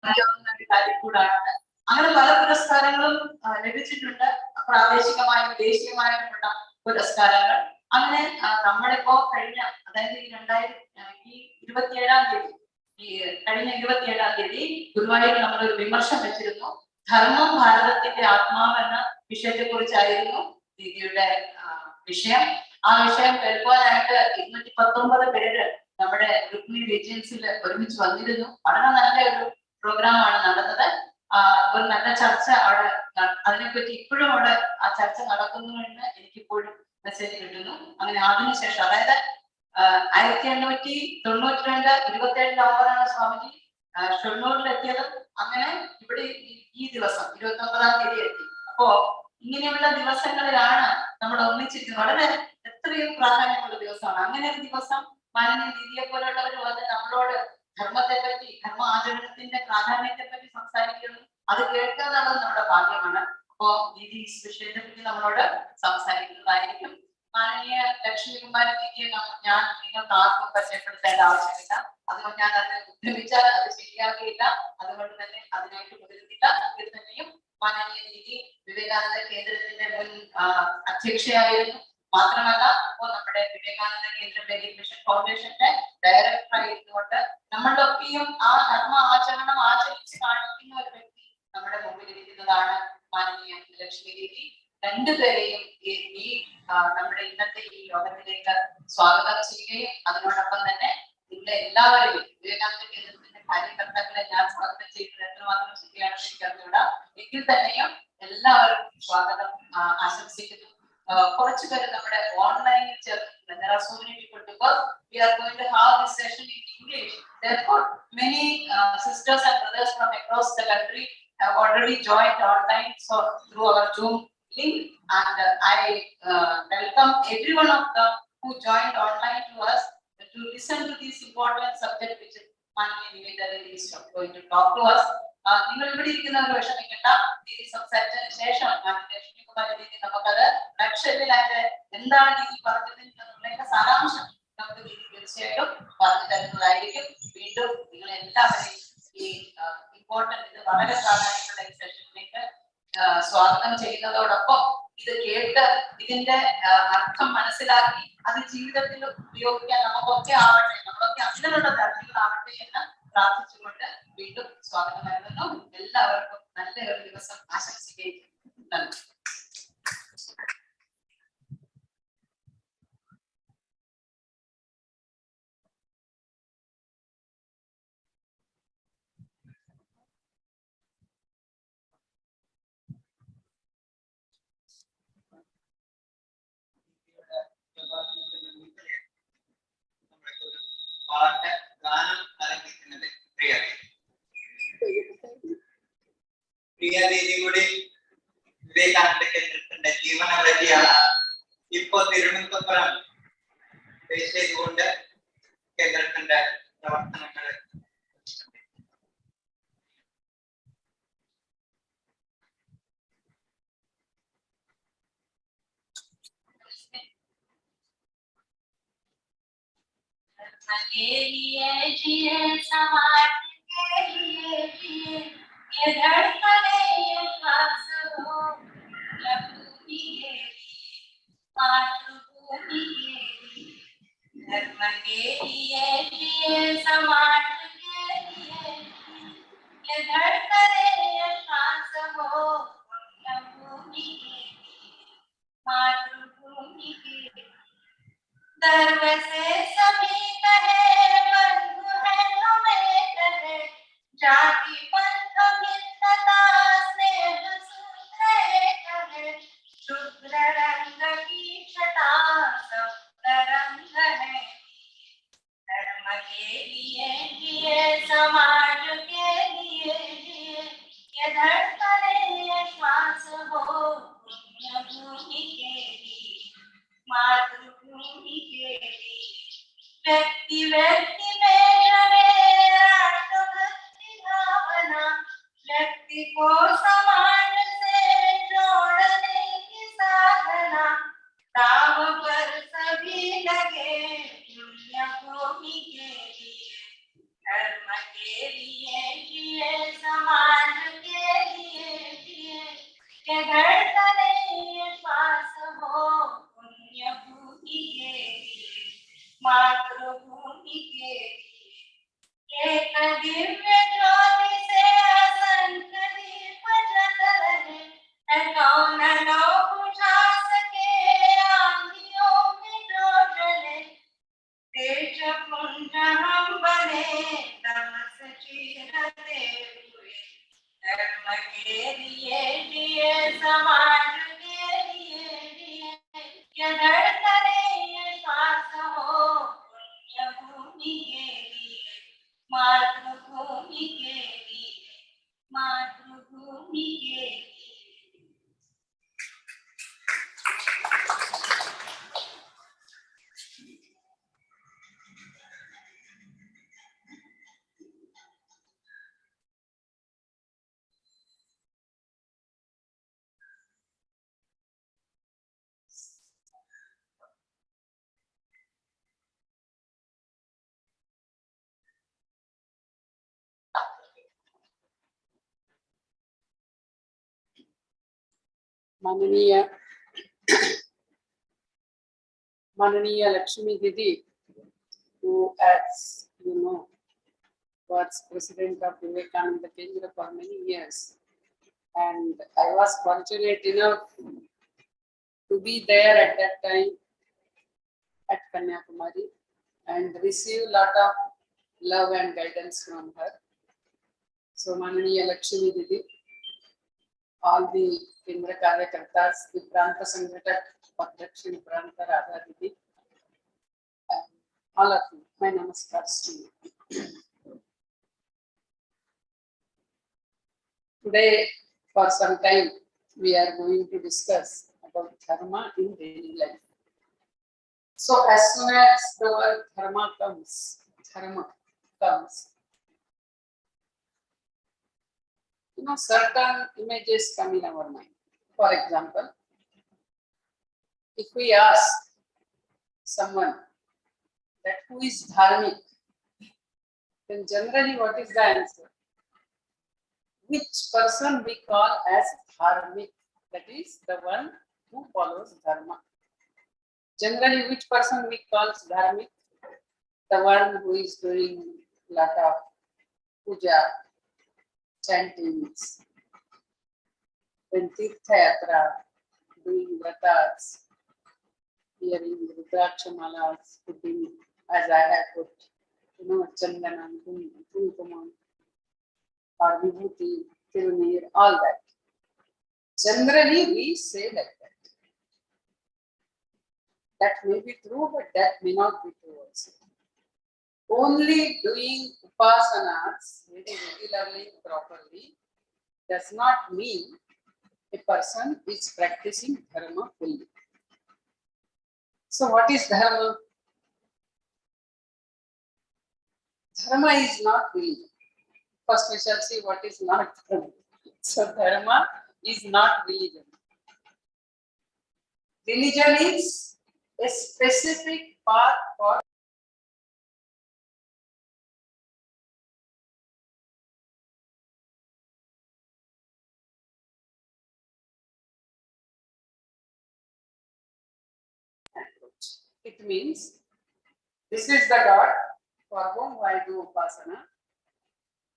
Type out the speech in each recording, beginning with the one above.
കാര്യം കൂടാണ്. അങ്ങനെ പല പുരസ്കാരങ്ങളും ലഭിച്ചിട്ടുണ്ട്. പ്രാദേശികമായും ദേശീയമായിട്ടുള്ള പുരസ്കാരങ്ങൾ. അങ്ങനെ നമ്മളിപ്പോ കഴിഞ്ഞ, അതായത് ഈ 27-ാം തീയതി, കഴിഞ്ഞ 27-ാം തീയതി ഗുരുവായൂർ നമ്മളൊരു വിമർശനം വെച്ചിരുന്നു. ധർമ്മം ഭാരതത്തിന്റെ ആത്മാവ് എന്ന വിഷയത്തെ കുറിച്ചായിരുന്നു ദീദിയുടെ വിഷയം. ആ വിഷയം കേൾക്കുവാനായിട്ട് 219 പേര് നമ്മുടെ രുക്മിണി റീജിയൻസിൽ ഒരുമിച്ച് വന്നിരുന്നു. വളരെ നല്ല ഒരു പ്രോഗ്രാമാണ് നടന്നത്. ഒരു നല്ല ചർച്ച അവിടെ, അതിനെപ്പറ്റി ഇപ്പോഴും അവിടെ ആ ചർച്ച നടക്കുന്നു എന്ന് എനിക്കിപ്പോഴും മെസ്സേജ് കിട്ടുന്നു. അങ്ങനെ അതിനുശേഷം, അതായത് 1892 27 നവംബറാണ് സ്വാമിജി ഷൊർണൂരിലെത്തിയത്. അങ്ങനെ ഇവിടെ ഈ ദിവസം 29-ാം തീയതി എത്തി. അപ്പോ ഇങ്ങനെയുള്ള ദിവസങ്ങളിലാണ് നമ്മൾ ഒന്നിച്ചിരിക്കുന്നത്. വളരെ എത്രയും പ്രാധാന്യമുള്ള ദിവസമാണ്. അങ്ങനെ ഒരു ദിവസം മാനനീയ ദീദിയെ പോലുള്ളവർ വന്ന് നമ്മളോട് ധർമ്മത്തെ പറ്റി, ധർമ്മ ആചരണത്തിന്റെ പ്രാധാന്യത്തെ പറ്റി സംസാരിക്കുന്നു. അത് കേൾക്കുക എന്നുള്ളത് നമ്മുടെ ഭാഗ്യമാണ്. അപ്പോ ദീദി ഈ വിഷയത്തെ പറ്റി നമ്മളോട് സംസാരിക്കുന്നതായിരിക്കും. മാനനീയ ലക്ഷ്മികുമാരി ദീദിയെ ഞാൻ നിങ്ങൾക്ക് ആർക്കും പരിചയപ്പെടുത്തേണ്ട ആവശ്യമില്ല. അതുകൊണ്ട് ഞാൻ അതിനെ ഉദ്രവിച്ചാൽ അത് ശരിയാക്കിയില്ല. അതുകൊണ്ട് തന്നെ അതിനായിട്ട് മുതിരുന്നില്ല. എങ്കിൽ തന്നെയും മാനനീയ ദീദി വിവേകാനന്ദ കേന്ദ്രത്തിന്റെ മുൻ അധ്യക്ഷയായിരുന്നു. മാത്രമല്ല ഇപ്പോൾ നമ്മുടെ വിവേകാനന്ദ കേന്ദ്ര മിഷൻ ഫൗണ്ടേഷന്റെ ഡയറക്ടറായിരുന്നുകൊണ്ട് നമ്മളൊക്കെയും ആ ധർമ്മ ആചരണം ആചരിച്ച് കാണിക്കുന്ന ഒരു വ്യക്തി നമ്മുടെ മുമ്പിൽ ഇരിക്കുന്നതാണ് മാനനീയ ലക്ഷ്മി ദീദി. രണ്ടുപേരെയും ഈ നമ്മുടെ ഇന്നത്തെ ഈ യോഗത്തിലേക്ക് സ്വാഗതം ചെയ്യുകയും അതിനോടൊപ്പം തന്നെ നിങ്ങളെ എല്ലാവരെയും, വിവേകാനന്ദ കേന്ദ്രത്തിന്റെ കാര്യകർത്താക്കളെ ഞാൻ സ്വാഗതം ചെയ്യുന്നത് എത്രമാത്രം ശരിയാണെന്ന് എനിക്ക് അറിഞ്ഞൂടാ. എങ്കിൽ തന്നെയും എല്ലാവരും സ്വാഗതം ആശംസിക്കുന്നു. കുറച്ചു പേര് നമ്മുടെ ഓൺലൈനിൽ ചേർന്നിട്ടുണ്ട്. There are so many people because we are going to have this session in English. Therefore, many sisters and brothers from across the country have already joined online, so through our Zoom link, and I welcome every one of them who joined online to us to listen to this important subject which Manani Nivedana is going to talk to us. നിങ്ങൾ ഇവിടെ ഇരിക്കുന്നവർ വിഷമിക്കേണ്ട. ദീദി സംസാരിച്ചതിന് ശേഷം ലക്ഷ്മികുമാരി ദീദി നമുക്കത് ലക്ഷ്യത്തിലായിട്ട് എന്താണ് ദീദി പറഞ്ഞതിന്റെ സാരാംശം നമുക്ക് ദീദി തീർച്ചയായിട്ടും പറഞ്ഞു തരുന്നതായിരിക്കും. വീണ്ടും നിങ്ങൾ എല്ലാവരെയും ഈ ഇമ്പോർട്ടന്റ്, ഇത് വളരെ പ്രാധാന്യമുള്ള ഈ സെഷനിലേക്ക് സ്വാഗതം ചെയ്യുന്നതോടൊപ്പം ഇത് കേട്ട് ഇതിന്റെ അർത്ഥം മനസ്സിലാക്കി അത് ജീവിതത്തിൽ ഉപയോഗിക്കാൻ നമുക്കൊക്കെ ആവട്ടെ, നമ്മളൊക്കെ അങ്ങനെയുള്ള ധർമ്മികളാവട്ടെ എന്ന് പ്രാർത്ഥിച്ചുകൊണ്ട് വീണ്ടും സ്വാഗതം നൽകുന്നു. എല്ലാവർക്കും നല്ല ഒരു ദിവസം ആശംസിക്കുകയും നന്ദി. ഗാനം ആരംഭിക്കുന്നത് പ്രിയദേവി കൂടി വിവേകാനന്ദ കേന്ദ്രത്തിന്റെ ജീവനവൃത്തിയാണ്. ഇപ്പോ തിരുവനന്തപുരം ബേസ് ചെയ്തുകൊണ്ട് കേന്ദ്രത്തിന്റെ പ്രവർത്തനങ്ങൾ के लिए जिए, समाज के लिए जिए, ये धड़कने ये श्वास हो, भूमि के लिए, मातृभूमि के लिए, धर्म के लिए जिए, समाज के लिए जिए, ये धड़कने ये श्वास हो, भूमि के लिए, मातृभूमि के लिए। धर्म से सभी कहे, बंधु है तुम्हें कहे, जाति पंथ भिन्नता स्नेह सूत्र कहे, शुभ्र रंग की छटा सब तरंग है। धर्म के लिए जिए, समाज के लिए जिए, ये धड़कने ये श्वास हो, पुण्य भूमि के लिए, मातृभूमि के लिए। व्यक्ति व्यक्ति में जगे राष्ट्रभक्ति भावना, व्यक्ति को समाज से जोड़ने की साधना, न लो बुझा सके आंधियों में जो जले, तेज पुंज हम बने तमस चीरते हुए। धर्म के लिए जिए, समाज के लिए जिए, ये धड़कने ये श्वास हो पुण्य भूमि के लिए, मातृभूमि के लिए, मातृभूमि के लिए। Mananiya Lakshmi Didi, who, as you know, was president of Vivekananda Kendra for many years, and I was fortunate enough to be there at that time at Kanyakumari and receive a lot of love and guidance from her. So Mananiya Lakshmi Didi, all the Kendra Karyakartas, the Pranta Sangatak, Dakshin Pranta Radha Didi, and all of you, my namaskars to you. Today, for some time, we are going to discuss about dharma in daily life. So, as soon as the word dharma comes, certain images come in our mind. For example, if we ask someone that who is dharmic, then generally what is the answer? Which person we call as dharmic, that is the one who follows dharma. Generally, which person we call dharmic? The one who is doing lot of puja, chantings, when tirtha yatra, doing vratas, wearing rudraksha malas, putting, as I have put, chandanam, kumkumam, or vibhuti, tirunir, all that. Generally, we say like that. That may be true, but that may not be true also. Only doing upasanas very regularly, properly, does not mean a person is practicing dharma fully. So what is dharma? Dharma is not religion. First we shall see what is not dharma. So dharma is not religion. Religion is a specific path for approach. It means this is the God for whom I do upasana.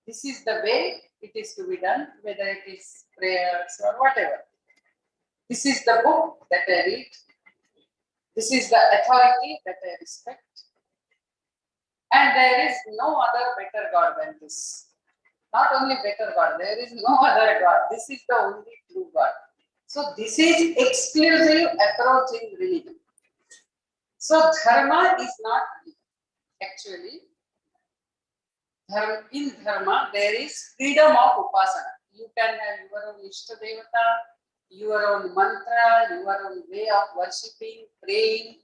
This is the way it is to be done, whether it is prayers or whatever. This is the book that I read. This is the authority that I respect. And there is no other better God than this. Not only better God, there is no other God. This is the only true God. So this is exclusive approach in religion. So dharma is not religion. Actually, in dharma, there is freedom of upasana. You can have your own Ishta Devata, your own mantra, your own way of worshipping, praying.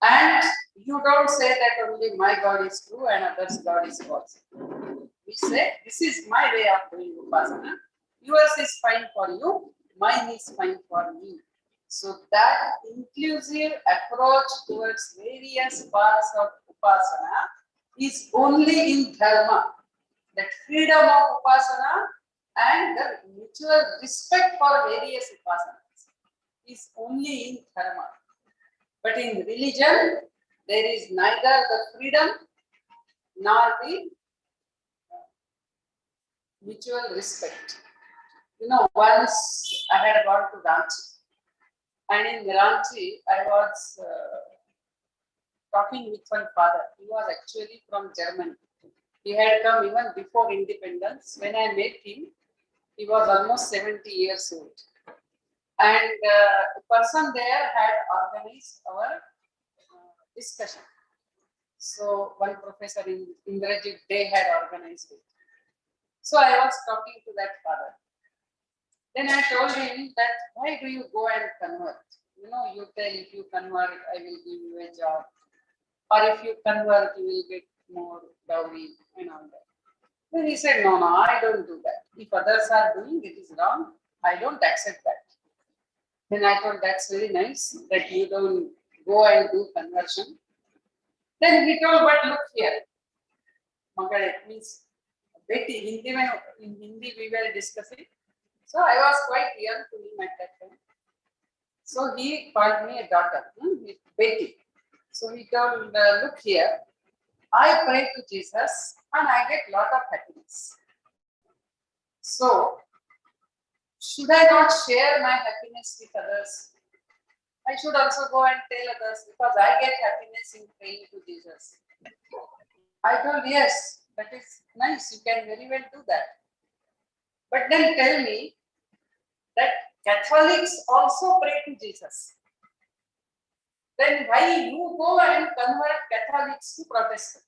And you don't say that only my God is true and others' God is false. We say, this is my way of doing upasana. Yours is fine for you, mine is fine for me. So that inclusive approach towards various parts of upasana is only in dharma. That freedom of upasana and the mutual respect for various upasanas is only in dharma. But in religion, there is neither the freedom nor the mutual respect. once I had gone to Ranchi, and in Ranchi I was talking with one father. He was actually from Germany. He had come even before independence. When I met him, he was almost 70 years old. And the person there had organized our discussion. So one professor in Indrajit, they had organized it. So I was talking to that father. Then I told him that, why do you go and convert? You tell, if you convert, I will give you a job. Or if you convert, you will get more dowry and all that. Then he said, no, I don't do that. If others are doing, it is wrong. I don't accept that. Then I thought, that's very nice that you don't go and do conversion. Then he told, but look here. Magale means Beti, in Hindi we were discussing. So I was quite young to him at that time. So he called me a daughter, Beti. So he told, look here, I pray to Jesus and I get lot of happiness. So, should I not share my happiness with others? I should also go and tell others, because I get happiness in praying to Jesus. I told, yes, that is nice, you can very well do that. But then tell me that Catholics also pray to Jesus. Then why you go and convert Catholics to Protestant?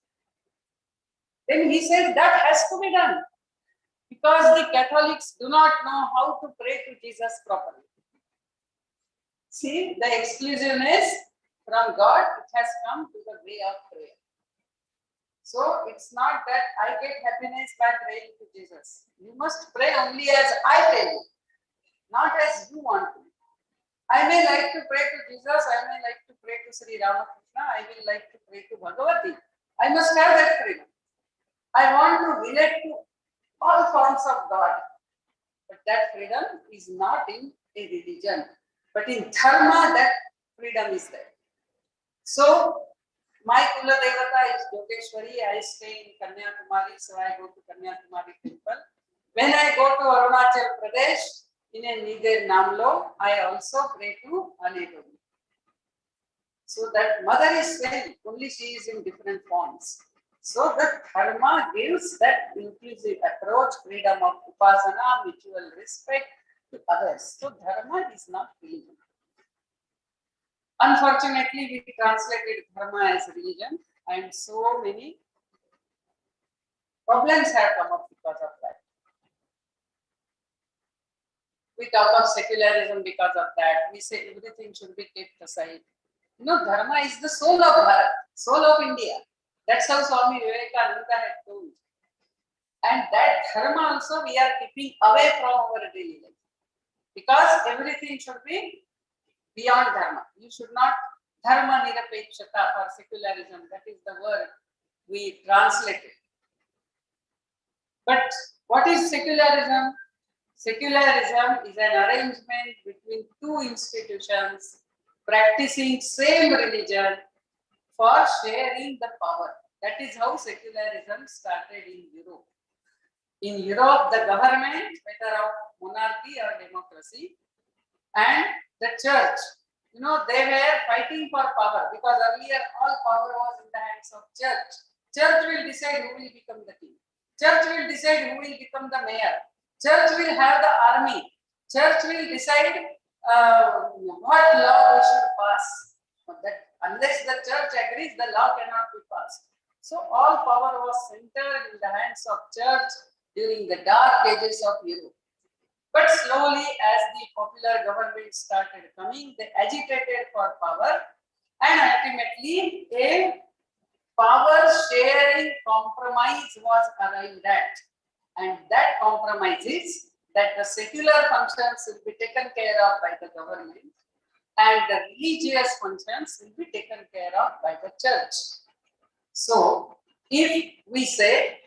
Then he said that has to be done, because the Catholics do not know how to pray to Jesus properly. See, the exclusiveness from God, it has come to the way of prayer. So it's not that I get happiness by praying to Jesus. You must pray only as I tell you, not as you want to. I may like to pray to Jesus, I may like to pray to Sri Ramakrishna, I will like to pray to Bhagavati. I must have that freedom. I want to relate to all forms of God. But that freedom is not in a religion. But in Dharma, that freedom is there. So, my Kula Devata is Yogeshwari. I stay in Kanyakumari, so I go to Kanyakumari temple. When I go to Arunachal Pradesh, in a neither Namlo, I also pray to Anedodi. So that mother is same, only she is in different forms. So the Dharma gives that inclusive approach, freedom of upasana, mutual respect to others. So Dharma is not religion. Unfortunately, we translated Dharma as religion, and so many problems have come up because of that. We talk of secularism because of that. We say everything should be kept aside. Dharma is the soul of Bharat, soul of India. That's how Swami Vivekananda had told. And that Dharma also we are keeping away from our daily life. Because everything should be beyond Dharma. You should not Dharma nirapekshata for secularism. That is the word we translated. But what is secularism? Secularism is an arrangement between two institutions practicing same religion for sharing the power. That is how secularism started in Europe. In Europe, the government, whether of monarchy or democracy, and the church, they were fighting for power, because earlier all power was in the hands of church. Church will decide who will become the king. Church will decide who will become the mayor. Church will have the army. Church will decide what law we should pass. That unless the church agrees, the law cannot be passed. So all power was centered in the hands of church during the dark ages of Europe. But slowly, as the popular government started coming, they agitated for power, and ultimately a power sharing compromise was arrived at. And that compromise is that the secular functions will be taken care of by the government and the religious functions will be taken care of by the church. So, if we say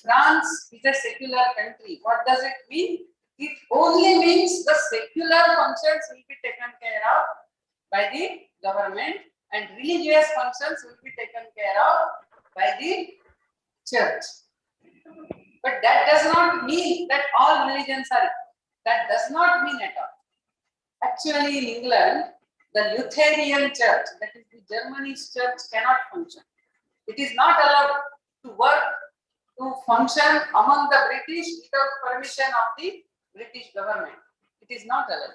France is a secular country, what does it mean? It only means the secular functions will be taken care of by the government and religious functions will be taken care of by the church. But that does not mean that all religions are equal. That does not mean at all. Actually, in England, the Lutheran church, that is the Germany's church, cannot function. It is not allowed to work, to function among the British without permission of the British government. It is not allowed.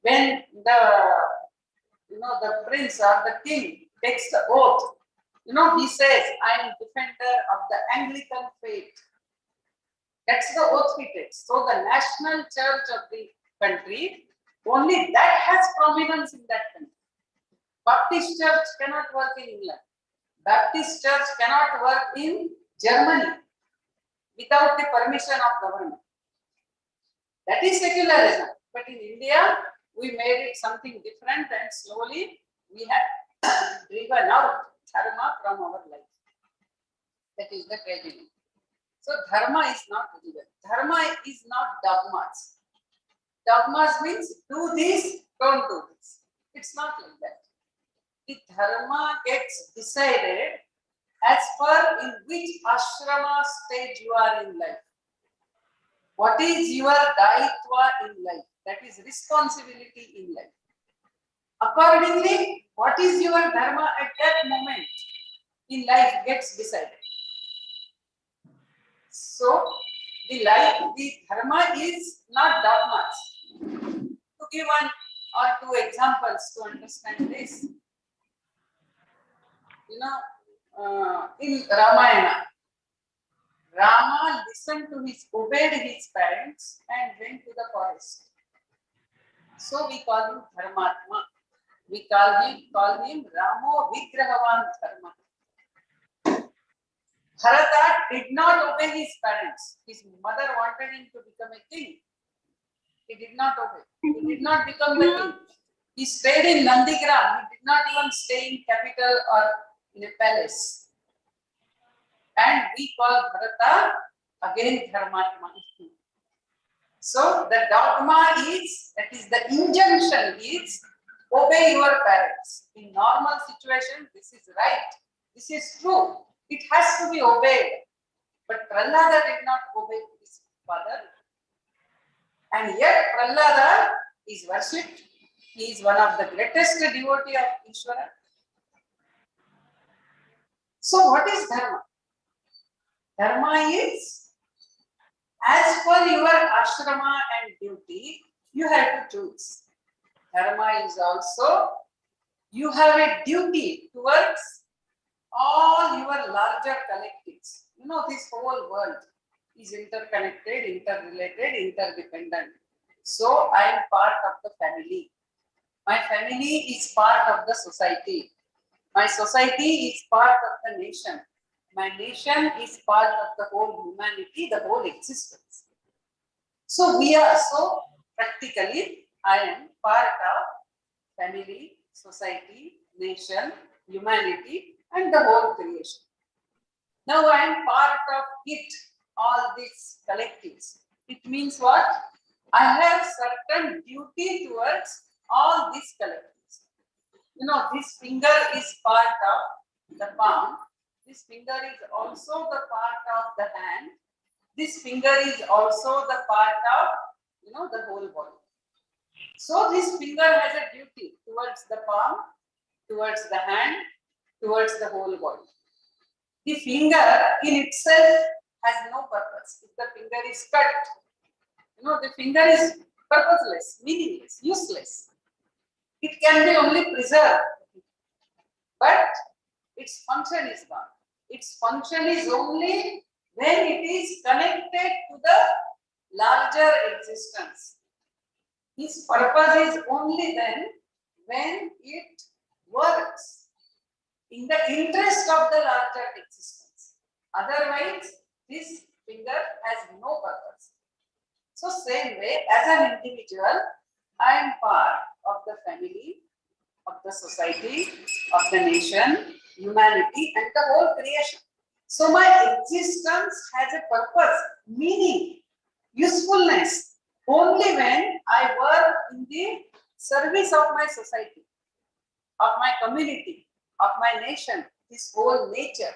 When the prince or the king takes the oath, he says, I am defender of the Anglican faith. That's the oath he takes. So the national church of the country, only that has prominence in that country. Baptist church cannot work in England. Baptist church cannot work in Germany without the permission of government. That is secularism. But in India, we made it something different, and slowly we have driven out dharma from our life. That is the tragedy. So dharma is not religion. Dharma is not dogmas. Dogmas means do this, don't do this. It's not like that. The dharma gets decided as per in which ashrama stage you are in life. What is your daitva in life? That is responsibility in life. Accordingly, what is your dharma at that moment in life gets decided. So the dharma is not dogmas. To give one or two examples to understand this, in Ramayana, Rama obeyed his parents and went to the forest. So we call him Dharmatma. We call him Ramo Vigrahavan Dharma. Bharata did not obey his parents. His mother wanted him to become a king. He did not obey. He did not become the king. He stayed in Nandigram. He did not even stay in capital or in a palace. And we call Bharata again Dharmatma. So the dogma is, that is the injunction is, obey your parents. In normal situation, this is right. This is true. It has to be obeyed. But Prahlada did not obey his father. And yet Prahlada is worshipped. He is one of the greatest devotee of Ishvara. So what is dharma? Dharma is, as per your ashrama and duty, you have to choose. Dharma is also, you have a duty towards all your larger collectives. This whole world is interconnected, interrelated, interdependent. So I am part of the family. My family is part of the society. My society is part of the nation. My nation is part of the whole humanity, the whole existence. So practically, I am part of family, society, nation, humanity, and the whole creation. Now I am part of it, all these collectives. It means what? I have certain duty towards all these collectives. This finger is part of the palm. This finger is also the part of the hand. This finger is also the part of, the whole body. So this finger has a duty towards the palm, towards the hand, towards the whole body. The finger in itself has no purpose. If the finger is cut, the finger is purposeless, meaningless, useless. It can be only preserved, but its function is gone. Its function is only when it is connected to the larger existence. Its purpose is only then when it works in the interest of the larger existence. Otherwise, this finger has no purpose. So same way, as an individual, I am part of the family, of the society, of the nation, humanity, and the whole creation. So my existence has a purpose, meaning, usefulness, only when I work in the service of my society, of my community, of my nation, this whole nature.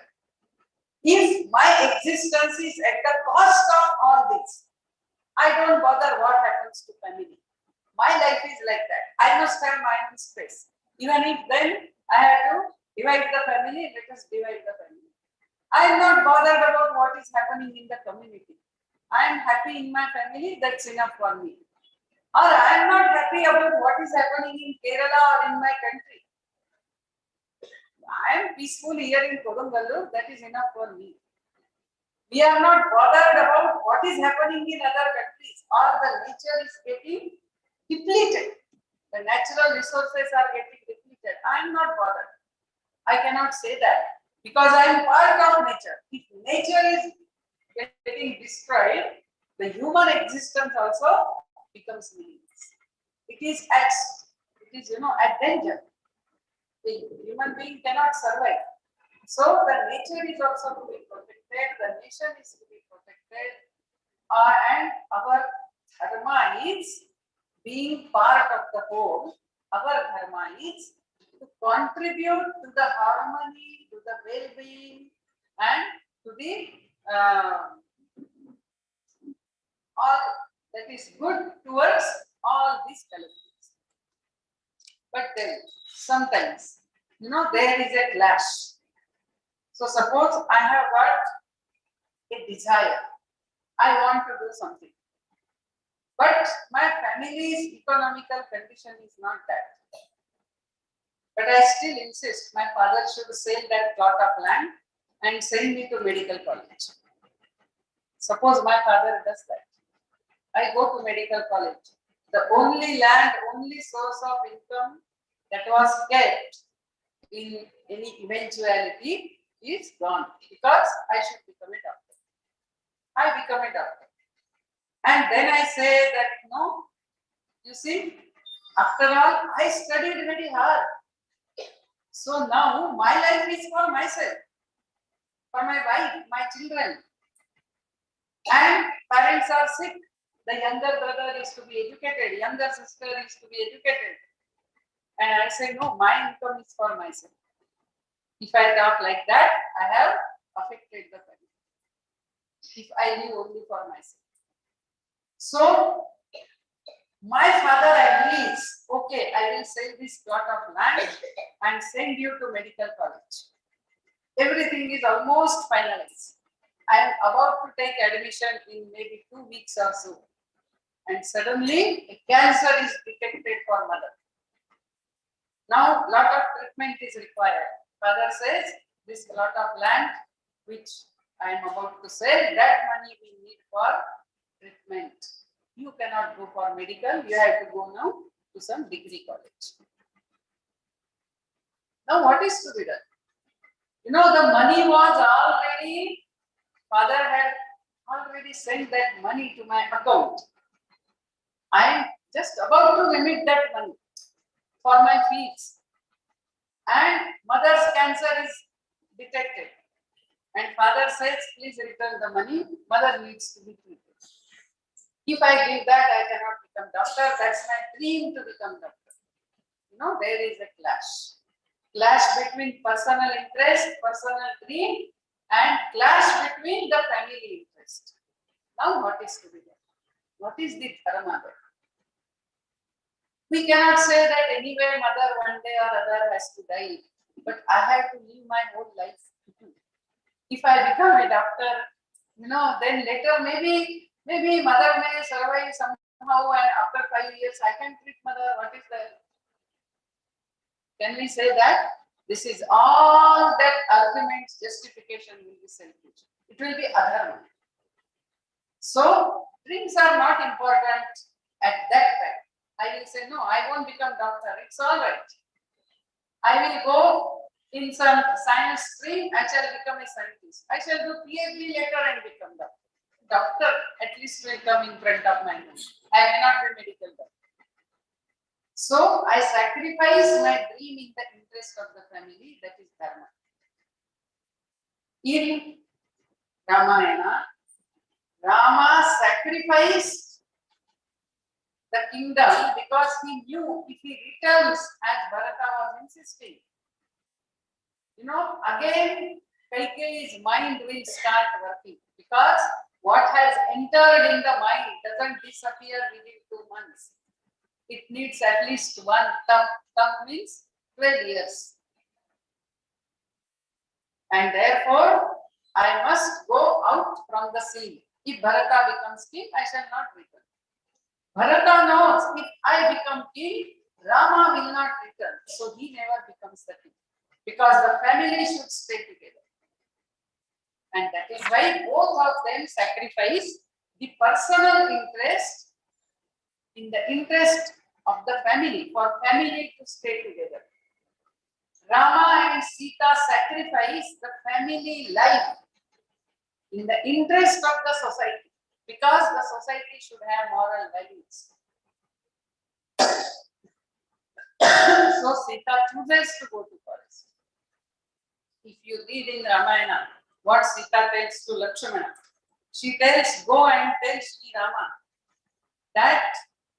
If my existence is at the cost of all this, I don't bother what happens to family. My life is like that. I must have my own space. Even if then I have to divide the family, let us divide the family. I am not bothered about what is happening in the community. I am happy in my family, that's enough for me. Or I am not happy about what is happening in Kerala or in my country. I am peaceful here in Kodungallu, that is enough for me. We are not bothered about what is happening in other countries or the nature is getting depleted. The natural resources are getting depleted. I am not bothered. I cannot say that because I am part of nature. If nature is getting destroyed, the human existence also becomes meaningless. It is at danger. The human being cannot survive. So the nature is also to be protected, the nation is to be protected, and our dharma is being part of the whole. Our dharma is to contribute to the harmony, to the well-being, and to the all that is good towards all these elements. But then sometimes, there is a clash. So suppose I have got a desire. I want to do something. But my family's economical condition is not that. But I still insist my father should sell that plot of land and send me to medical college. Suppose my father does that. I go to medical college. The only land, only source of income that was kept in any eventuality is gone because I should become a doctor. I become a doctor. And then I say that, no, you see, after all, I studied very hard. So now my life is for myself, for my wife, my children. And parents are sick. The younger brother is to be educated, younger sister is to be educated. And I say, no, my income is for myself. If I talk like that, I have affected the family. If I live only for myself. So, my father agrees, okay, I will sell this plot of land and send you to medical college. Everything is almost finalized. I am about to take admission in maybe 2 weeks or so. And suddenly, a cancer is detected for mother. Now, lot of treatment is required. Father says, this plot of land which I am about to sell, that money we need for treatment. You cannot go for medical, you have to go now to some degree college. Now, what is to be done? The money was already, father had already sent that money to my account. I am just about to remit that money for my fees. And mother's cancer is detected. And father says, please return the money. Mother needs to be treated. If I give that, I cannot become doctor. That's my dream to become doctor. There is a clash. Clash between personal interest, personal dream, and clash between the family interest. Now what is to be done? What is the dharma there? We cannot say that anyway mother one day or other has to die, but I have to live my whole life. If I become a doctor, then later maybe mother may survive somehow and after 5 years I can treat mother. What is that? Can we say that? This is all that argument's justification will be selfish. It will be adharma. So dreams are not important at that time. I will say, no, I won't become doctor. It's all right. I will go in some science stream. I shall become a scientist. I shall do PhD later and become doctor. Doctor at least will come in front of my name. I may not be medical doctor. So I sacrifice my dream in the interest of the family. That is dharma. In Ramayana, Rama sacrificed the kingdom because he knew if he returns as Bharata was insisting, again Kaikeyi's mind will start working because What has entered in the mind doesn't disappear within 2 months. It needs at least one tap. Tap means 12 years. And therefore, I must go out from the scene. If Bharata becomes king, I shall not return. Bharata knows if I become king, Rama will not return. So he never becomes the king. Because the family should stay together. And that is why both of them sacrifice the personal interest in the interest of the family, for family to stay together. Rama and Sita sacrifice the family life in the interest of the society, because the society should have moral values. So Sita chooses to go to forest. If you read in Ramayana what Sita tells to Lakshmana, she tells, go and tell Sri Rama that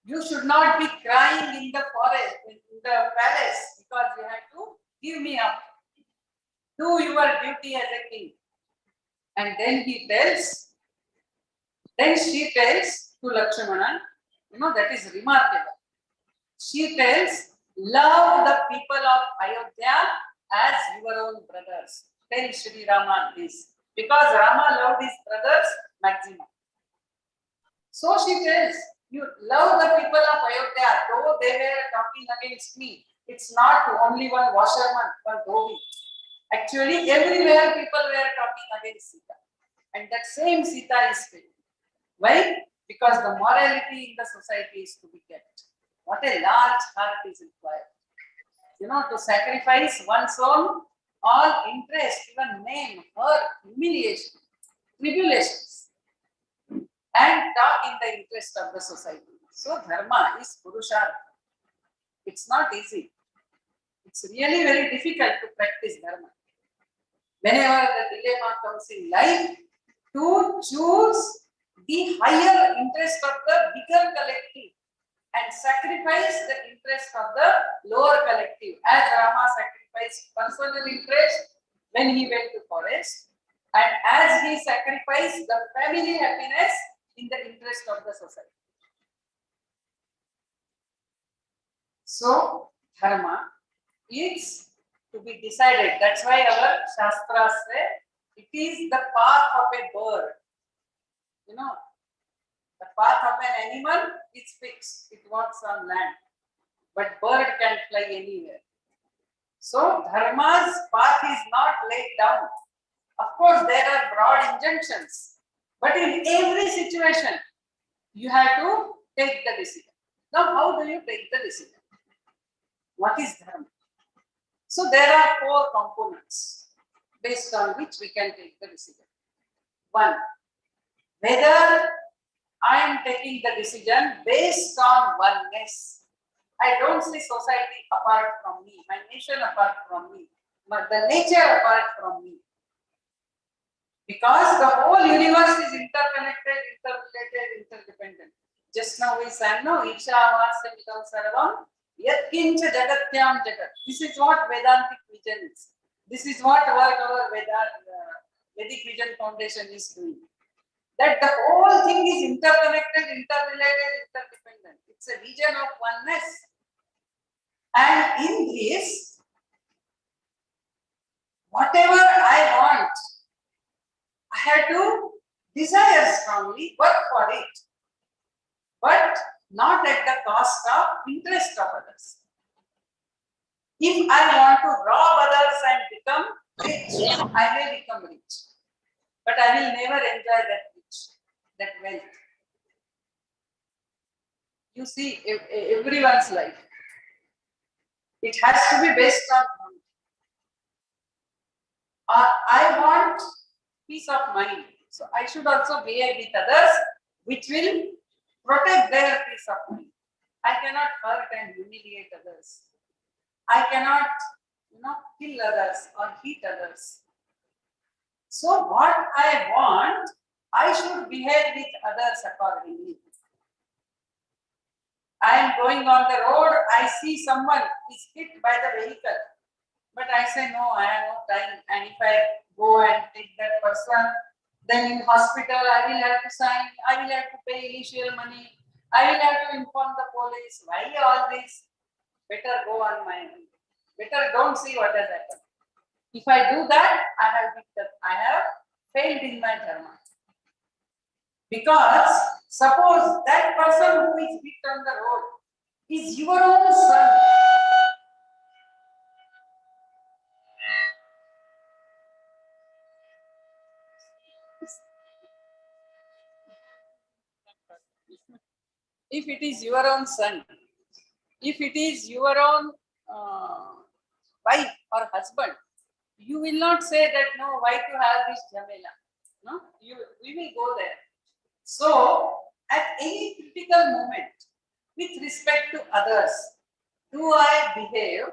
you should not be crying in the forest, in the palace, because you have to give me up. Do your duty as a king. And then she tells to Lakshmana, that is remarkable. She tells, love the people of Ayodhya as your own brothers. Tell Sri Rama this. Because Rama loved his brothers maximum. So she tells, you love the people of Ayodhya, though they were talking against me. It's not only one washerman, one dhobi. Actually, everywhere people were talking against Sita. And that same Sita is failing. Why? Because the morality in the society is to be kept. What a large heart is required. To sacrifice one's own all interest, even name, hurt, humiliation, tribulations, and talk in the interest of the society. So dharma is purushartha. It's not easy. It's really very difficult to practice dharma. Whenever the dilemma comes in life, to choose the higher interest of the bigger collective and sacrifice the interest of the lower collective, as Rama sacrificed personal interest when he went to forest, and as he sacrificed the family happiness in the interest of the society. So dharma is to be decided. That's why our Shastras say it is the path of a bird. The path of an animal is fixed. It walks on land. But bird can fly anywhere. So dharma's path is not laid down. Of course, there are broad injunctions. But in every situation, you have to take the decision. Now, how do you take the decision? What is dharma? So there are 4 components based on which we can take the decision. 1, whether I am taking the decision based on oneness. I don't see society apart from me, my nation apart from me, the nature apart from me. Because the whole universe is interconnected, interrelated, interdependent. Just now we sang, no, Isha Amasya Mikam Sarvam, Yatkincha Jagatyam Jagat. This is what Vedantic vision is. This is what our Vedic Vision Foundation is doing. That the whole thing is interconnected, interrelated, interdependent. It's a vision of oneness. And in this, whatever I want, I have to desire strongly, work for it, but not at the cost of interest of others. If I want to rob others and become rich, I may become rich, but I will never enjoy that wealth. You see, everyone's life, it has to be based on I want peace of mind, so I should also behave with others which will protect their peace of mind. I cannot hurt and humiliate others. I cannot, kill others or beat others. So what I want, I should behave with others accordingly. I am going on the road, I see someone is hit by the vehicle, but I say, no, I have no time. And if I go and take that person, Then in hospital, I will have to sign, I will have to pay initial money, I will have to inform the police. Why all this? Better go on my own. Better don't see what has happened. If I do that, I have failed in my dharma. Because suppose that person who is hit on the road is your own son. If it is your own son, if it is your own wife or husband, you will not say that no, why to have this jamela. No, we will go there. So, at any critical moment, with respect to others, do I behave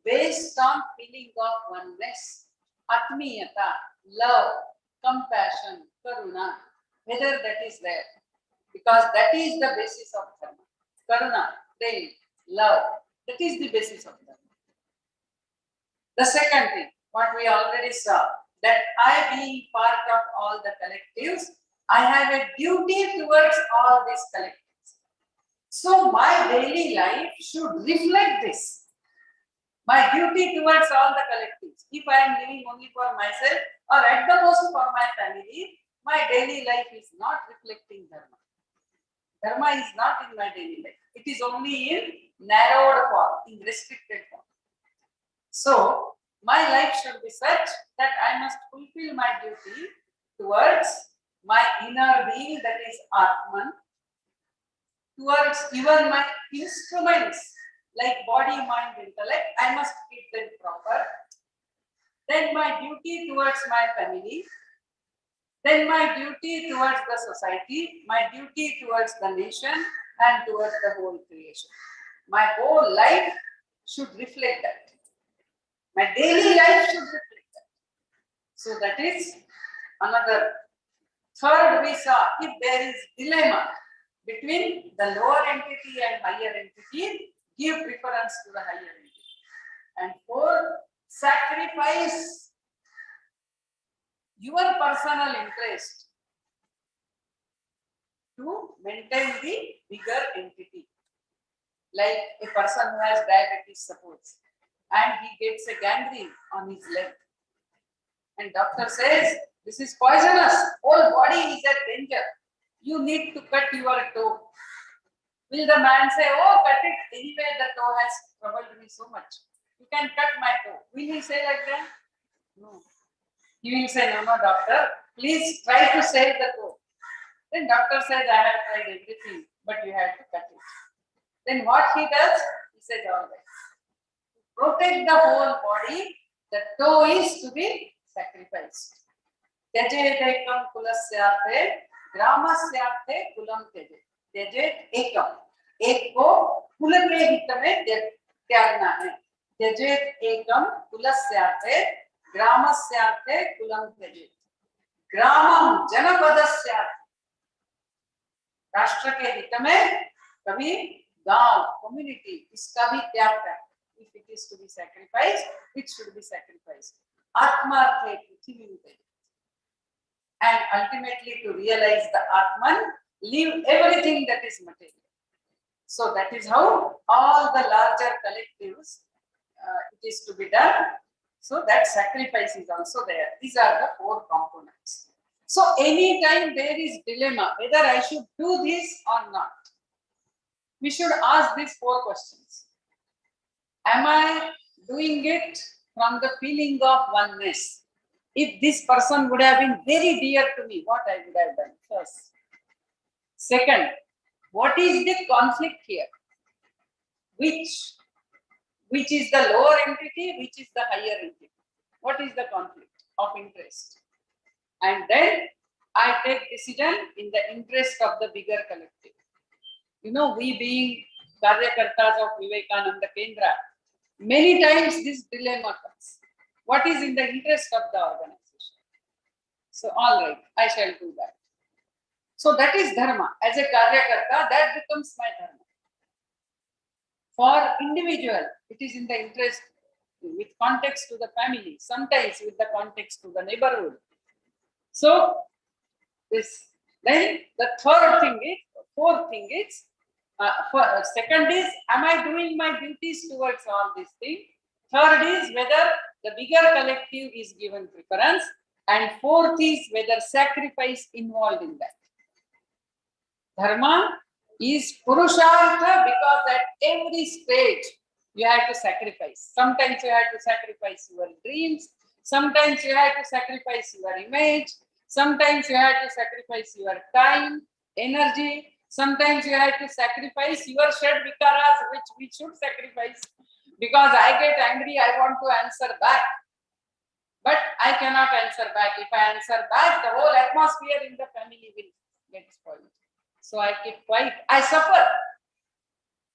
based on feeling of oneness, atmiyata, love, compassion, karuna, whether that is there? Because that is the basis of dharma. Karuna, prema, love, that is the basis of dharma. The second thing, what we already saw, that I being part of all the collectives, I have a duty towards all these collectives. So my daily life should reflect this. My duty towards all the collectives. If I am living only for myself or at the most for my family, my daily life is not reflecting dharma. Dharma is not in my daily life. It is only in narrowed form, in restricted form. So, my life should be such that I must fulfill my duty towards my inner being, that is Atman, towards even my instruments like body, mind, intellect, I must keep them proper. Then my duty towards my family, then my duty towards the society, my duty towards the nation and towards the whole creation. My whole life should reflect that. My daily life should reflect that. So that is another. Third, we saw if there is dilemma between the lower entity and higher entity, give preference to the higher entity. And fourth, sacrifice your personal interest to maintain the bigger entity. Like a person who has diabetes, suppose, and he gets a gangrene on his leg. And doctor says, this is poisonous, whole body is at danger. You need to cut your toe. Will the man say, oh, cut it, anyway the toe has troubled me so much. You can cut my toe. Will he say like that? No. He will say, no, doctor, please try to save the toe. Then doctor says, I have tried everything, but you have to cut it. Then what he does? He says, all right. To protect the whole body, the toe is to be sacrificed. Tyajet ekam kulasyarthe, gramasyarthe kulam tyajet. Tyajet ekam. एक को कुल के हित में त्यागना है. त्यजेत एकम कुलस्यार्थे ग्रामस्यार्थे coulomb त्यजेत. ग्रामम जनपदस्यार्थे, राष्ट्र के हित में कभी गांव, कम्युनिटी, इसका भी त्याग करें. If it is to be sacrificed, it should be sacrificed. आत्मार्थे पृथ्वी में. And ultimately to realize the Atman, leave everything that is material. So that is how all the larger collectives it is to be done. So that sacrifice is also there. These are the four components. So anytime there is dilemma, whether I should do this or not, we should ask these four questions. Am I doing it from the feeling of oneness? If this person would have been very dear to me, what I would have done first. Second, what is the conflict here? Which is the lower entity, which is the higher entity? What is the conflict of interest? And then I take decision in the interest of the bigger collective. You know, we being Karyakartas of Vivekananda Kendra, many times this dilemma comes. What is in the interest of the organization? So, all right, I shall do that. So, that is dharma. As a Karyakarta, that becomes my dharma. For individual, it is in the interest with context to the family, sometimes with the context to the neighborhood. So, This. Then the fourth thing is, second is, am I doing my duties towards all these things? Third is whether the bigger collective is given preference. And fourth is whether sacrifice involved in that. Dharma is Purushartha because at every stage you have to sacrifice. Sometimes you have to sacrifice your dreams. Sometimes you have to sacrifice your image. Sometimes you have to sacrifice your time, energy. Sometimes you have to sacrifice your shed vikaras, which we should sacrifice. Because I get angry, I want to answer back. But I cannot answer back. If I answer back, the whole atmosphere in the family will get spoiled. So I keep quiet. I suffer.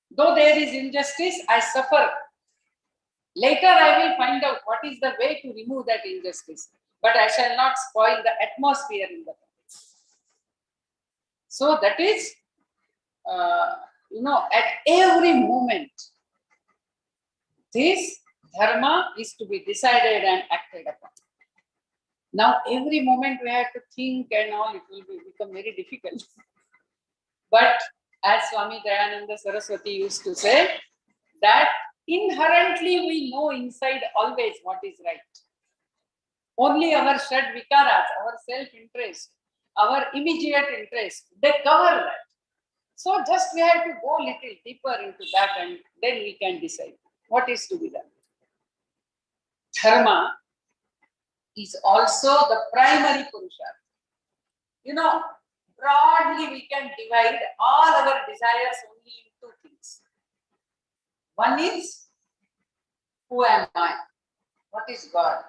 Though there is injustice, I suffer. Later I will find out what is the way to remove that injustice. But I shall not spoil the atmosphere in the family. So that is, at every moment, this dharma is to be decided and acted upon. Now, every moment we have to think and all, it will become very difficult. But as Swami Dayananda Saraswati used to say, that inherently we know inside always what is right. Only our shed vikaras, our self-interest, our immediate interest, they cover that. So just we have to go little deeper into that and then we can decide what is to be done. Dharma is also the primary Purushartha. Broadly we can divide all our desires only in two things. One is, who am I? What is God?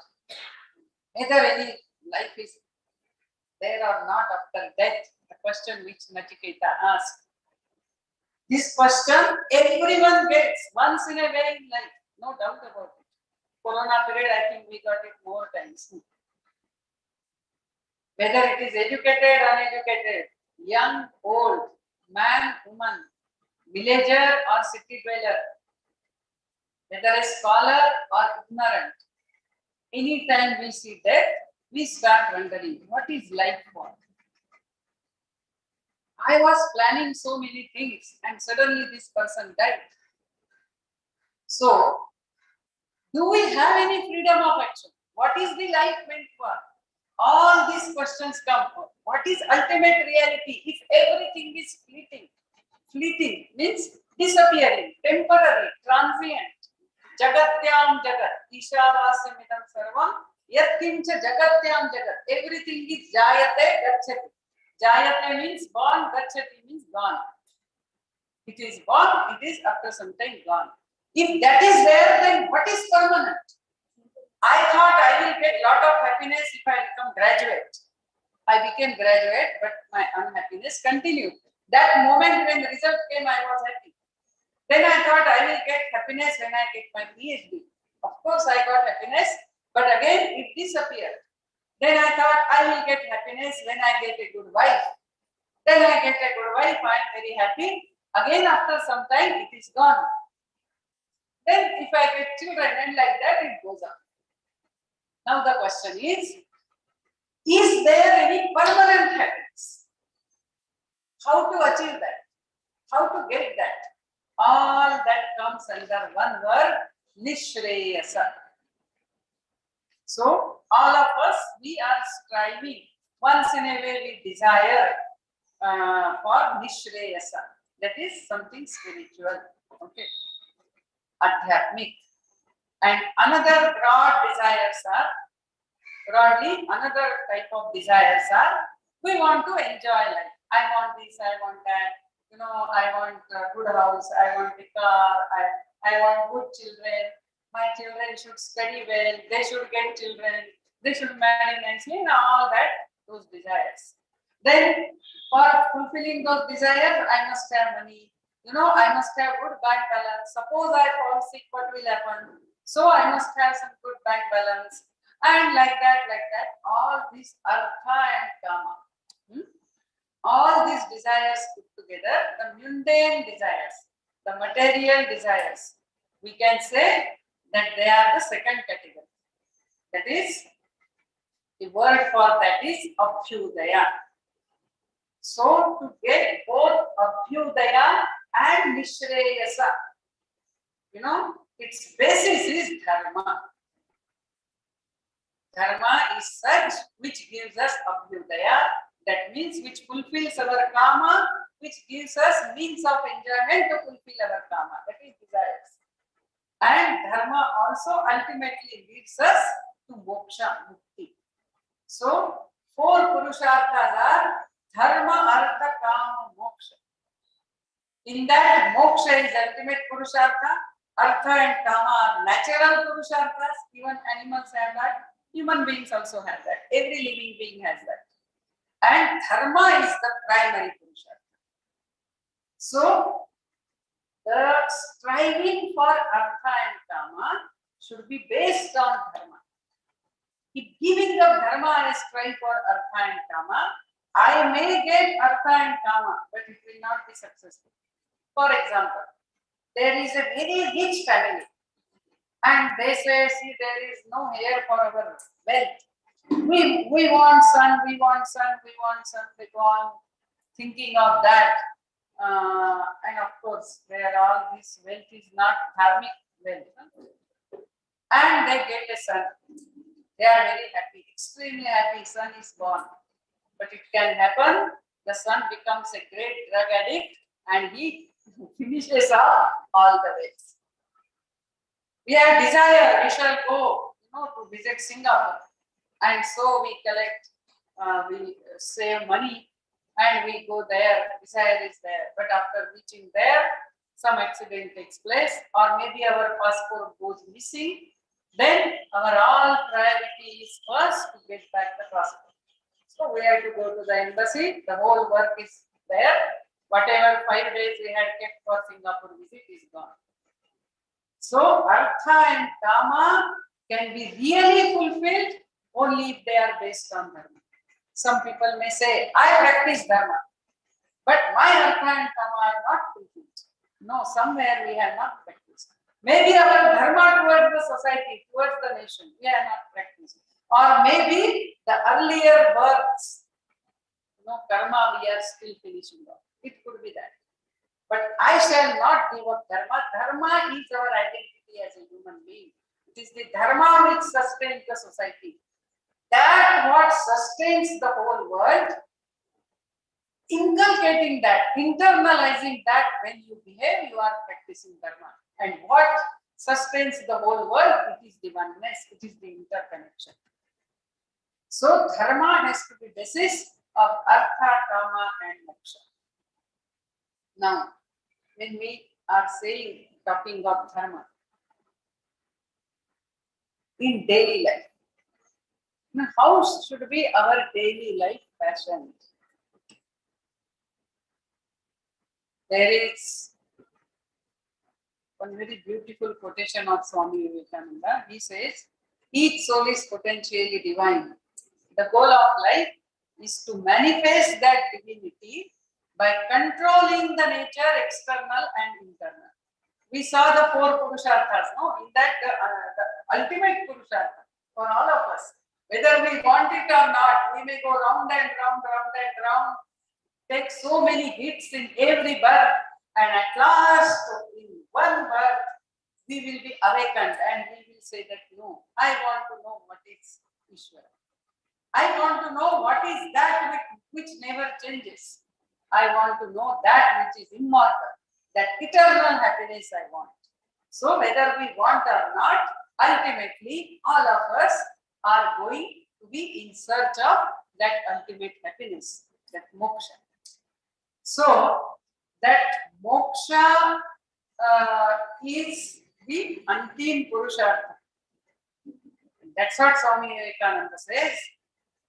Whether any life is there or not after death, the question which Nachiketa asked. This question everyone gets once in a way in life, no doubt about it. Corona period, I think we got it more times. Whether it is educated, uneducated, young, old, man, woman, villager or city dweller, whether a scholar or ignorant, anytime we see death, we start wondering, what is life for? I was planning so many things and suddenly this person died. So, do we have any freedom of action? What is the life meant for? All these questions come. What is ultimate reality? If everything is fleeting means disappearing, temporary, transient. Jagatyam jagat, Ishavasya sarvam, yatkincha jagatyam jagat. Everything is jayate gacchati. Jayate means born, gacchati means gone. It is born, it is after some time gone. If that is there, then what is permanent? I thought I will get lot of happiness if I become graduate. I became graduate, but my unhappiness continued. That moment when the result came, I was happy. Then I thought I will get happiness when I get my PhD. Of course, I got happiness, but again it disappeared. Then I thought I will get happiness when I get a good wife. Then I get a good wife, I am very happy. Again, after some time, it is gone. Then if I get children and like that, it goes on. Now the question is there any permanent happiness? How to achieve that? How to get that? All that comes under one word, Nishreyasa. So all of us, we are striving. Once in a way we desire for Nishreyasa. That is something spiritual. Okay. Adhyatmic. And another another type of desires are, we want to enjoy life. I want this, I want that. I want a good house, I want a car, I want good children. My children should study well, they should get children, they should marry nicely, all that, those desires. Then, for fulfilling those desires, I must have money. I must have good bank balance. Suppose I fall sick, what will happen? So I must have some good bank balance. And like that, all these artha and kama. All these desires put together, the mundane desires, the material desires, we can say that they are the second category. That is, the word for that is abhyudaya. So to get both Abhyudaya and Nishreyasa, its basis is Dharma. Dharma is such which gives us Abhyudaya, that means which fulfills our Kama, which gives us means of enjoyment to fulfill our Kama, that is desires. And Dharma also ultimately leads us to Moksha, Mukti. So, 4 Purusharthas are Dharma, Artha, Kama, Moksha. In that, Moksha is ultimate Purushartha, Artha and Kama are natural Purusharthas, even animals have that, human beings also have that, every living being has that. And Dharma is the primary Purushartha. So, the striving for Artha and Kama should be based on Dharma. If giving up Dharma and strive for Artha and Kama, I may get Artha and Kama, but it will not be successful. For example, there is a very rich family and they say, see, there is no heir for our wealth. We want son, we want son, we want son. They go on thinking of that. And of course, all this wealth is not dharmic wealth. And they get a son. They are very happy, extremely happy. Son is born. But it can happen, the son becomes a great drug addict and he finishes off all the ways. We have desire, we shall go, to visit Singapore. And so we collect, we save money and we go there, desire is there. But after reaching there, some accident takes place or maybe our passport goes missing. Then our all priority is first to get back the passport. So we have to go to the embassy, the whole work is there. Whatever 5 days we had kept for Singapore visit is gone. So Artha and Kama can be really fulfilled only if they are based on Dharma. Some people may say, I practice Dharma, but my Artha and Kama are not fulfilled. No, somewhere we have not practiced. Maybe our Dharma towards the society, towards the nation, we are not practicing. Or maybe the earlier births, karma we are still finishing off. It could be that. But I shall not give up Dharma. Dharma is our identity as a human being. It is the Dharma which sustains the society. That what sustains the whole world, inculcating that, internalizing that when you behave, you are practicing Dharma. And what sustains the whole world, it is the oneness, it is the interconnection. So Dharma has to be basis of Artha, Kama and Moksha. Now, when we are talking of Dharma in daily life, now how should be our daily life fashioned? There is one very beautiful quotation of Swami Vivekananda. He says, each soul is potentially divine. The goal of life is to manifest that divinity by controlling the nature, external and internal. We saw the 4 Purusharthas, in that the ultimate Purushartha for all of us. Whether we want it or not, we may go round and round, round and round, take so many hits in every birth, and at last, in one birth, we will be awakened and we will say that, no, I want to know what is Ishvara. I want to know what is that which never changes. I want to know that which is immortal, that eternal happiness I want. So whether we want or not, ultimately all of us are going to be in search of that ultimate happiness, that moksha. So that moksha is the antim purushartha. That's what Swami Vivekananda says.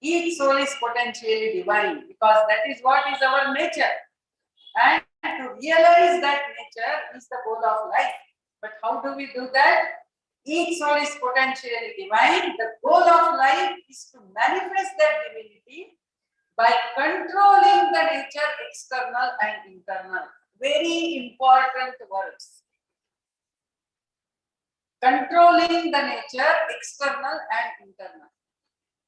Each soul is potentially divine because that is what is our nature. And to realize that nature is the goal of life. But how do we do that? Each soul is potentially divine. The goal of life is to manifest that divinity by controlling the nature, external and internal. Very important words. Controlling the nature, external and internal.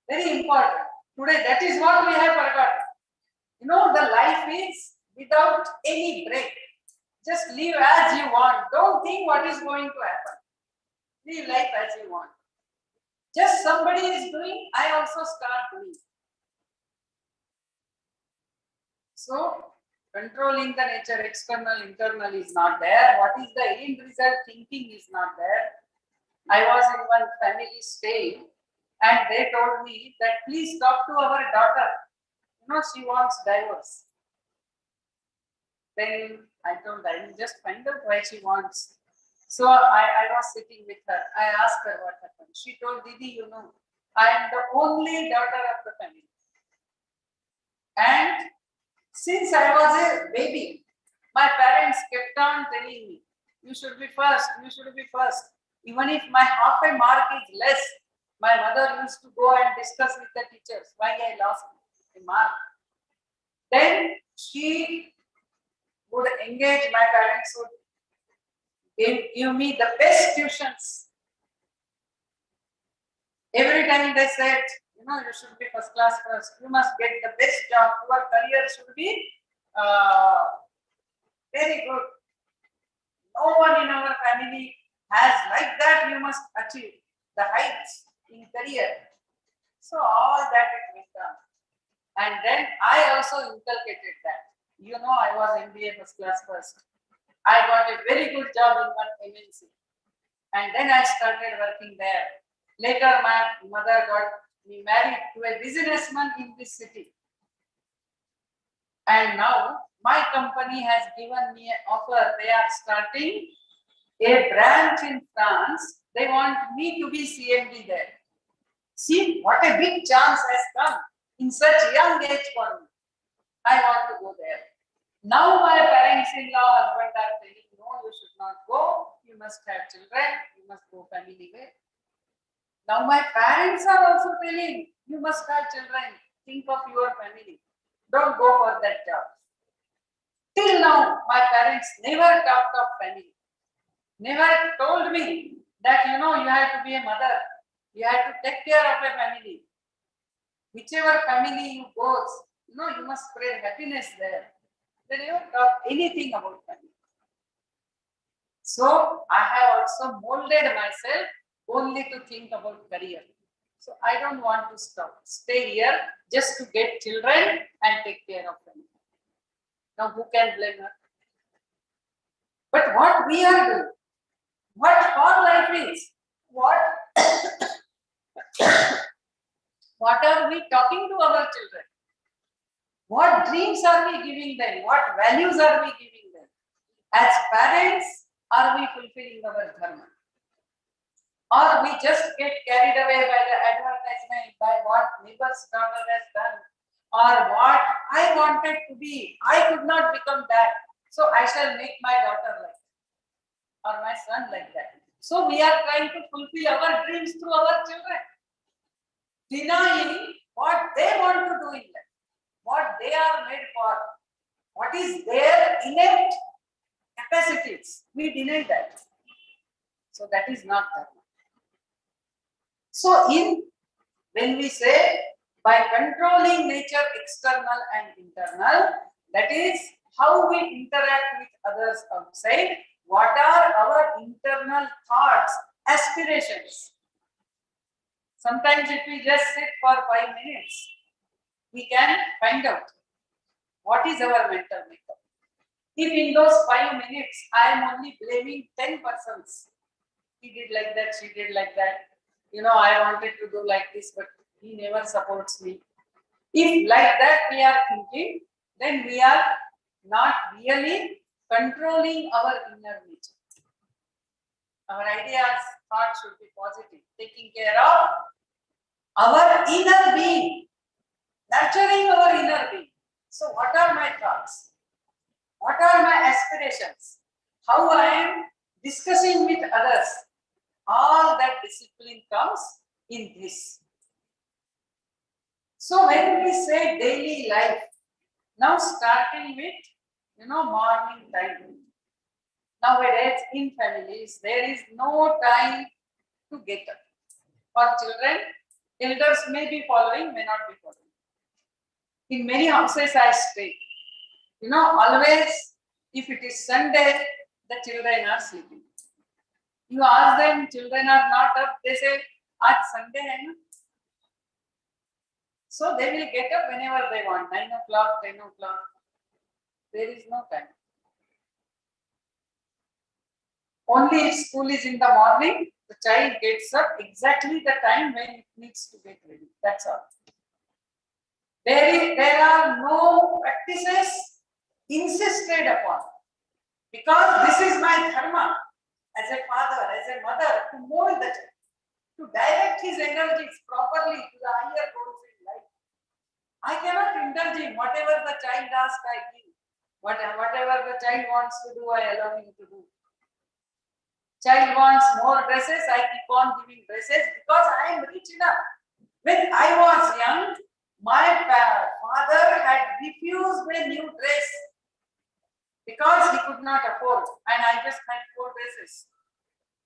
Very important. Today, that is what we have forgotten. You know, the life is without any break. Just live as you want. Don't think what is going to happen. Live life as you want. Just somebody is doing, I also start doing. So, controlling the nature, external, internal is not there. What is the end result? Thinking is not there. I was in one family stay and they told me that please talk to our daughter. You know, she wants divorce. Then I told her, I will just find out why she wants. So I was sitting with her. I asked her what happened. She told, Didi, you know, I am the only daughter of the family. And since I was a baby, my parents kept on telling me, you should be first, you should be first. Even if my half a mark is less, my mother used to go and discuss with the teachers why I lost a mark. Then she would engage, my parents would give me the best tuitions. Every time they said, you know, you should be first class first, you must get the best job, your career should be very good. No one in our family has like that, you must achieve the heights in career. So all that it went on. And then I also inculcated that. You know, I was MBA first class first. I got a very good job in one MNC. And then I started working there. Later, my mother got me married to a businessman in this city. And now, my company has given me an offer. They are starting a branch in France. They want me to be CMD there. See, what a big chance has come in such young age for me. I want to go there. Now my parents-in-law, husband are telling, no, you should not go. You must have children. You must go family way. Now my parents are also telling, you must have children. Think of your family. Don't go for that job. Till now, my parents never talked of family. Never told me that, you know, you have to be a mother. You have to take care of a family. Whichever family you go, you know, you must spread happiness there. They never talk anything about family. So I have also molded myself only to think about career. So I don't want to stay here just to get children and take care of them. Now who can blame her? But what we are doing, what our life is, what are we talking to our children? What dreams are we giving them? What values are we giving them? As parents, are we fulfilling our dharma? Or we just get carried away by the advertisement, by what neighbor's daughter has done, or what I wanted to be. I could not become that, so I shall make my daughter like that, or my son like that. So we are trying to fulfill our dreams through our children, denying what they want to do in life, what they are made for, what is their innate capacities. We deny that. So that is not dharma. So when we say by controlling nature external and internal, that is how we interact with others outside, what are our internal thoughts, aspirations. Sometimes if we just sit for 5 minutes, we can find out what is our mental makeup. If in those 5 minutes, I am only blaming 10 persons, he did like that, she did like that, you know, I wanted to do like this, but he never supports me. If like that we are thinking, then we are not really controlling our inner nature. Our ideas, thoughts should be positive, taking care of our inner being, nurturing our inner being. So what are my thoughts? What are my aspirations? How I am discussing with others? All that discipline comes in this. So when we say daily life, now starting with, you know, morning time. Nowadays in families, there is no time to get up. For children, elders may be following, may not be following. In many houses I stay. You know, always if it is Sunday, the children are sleeping. You ask them, children are not up, they say, "Aaj Sunday hai na?" So they will get up whenever they want, 9 o'clock, 10 o'clock. There is no time. Only if school is in the morning, the child gets up exactly the time when it needs to get ready. That's all. There are no practices insisted upon. Because this is my dharma as a father, as a mother, to mold the child, to direct his energies properly to the higher goals in life. I cannot indulge him. Whatever the child asks, I give. Whatever the child wants to do, I allow him to do. Child wants more dresses, I keep on giving dresses because I am rich enough. When I was young, my father had refused a new dress because he could not afford, and I just had 4 dresses.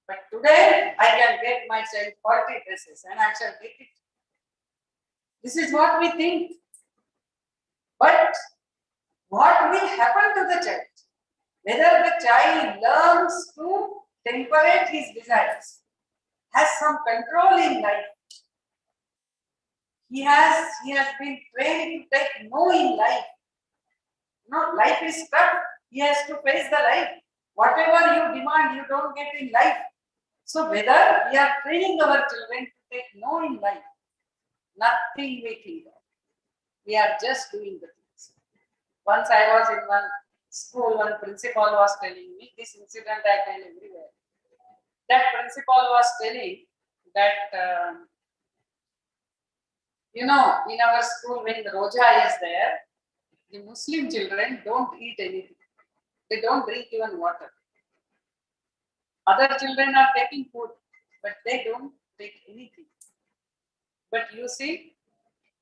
But today, I can get my child 40 dresses and I shall get it. This is what we think. But what will happen to the child? Whether the child learns to temperate his desires, has some control in life. He has been trained to take no in life. No, life is tough. He has to face the life. Whatever you demand, you don't get in life. So whether we are training our children to take no in life, nothing we think of. We are just doing the things. Once I was in one school, one principal was telling me, this incident I tell everywhere. That principal was telling that, you know, in our school when the Roja is there, the Muslim children don't eat anything. They don't drink even water. Other children are taking food, but they don't take anything. But you see,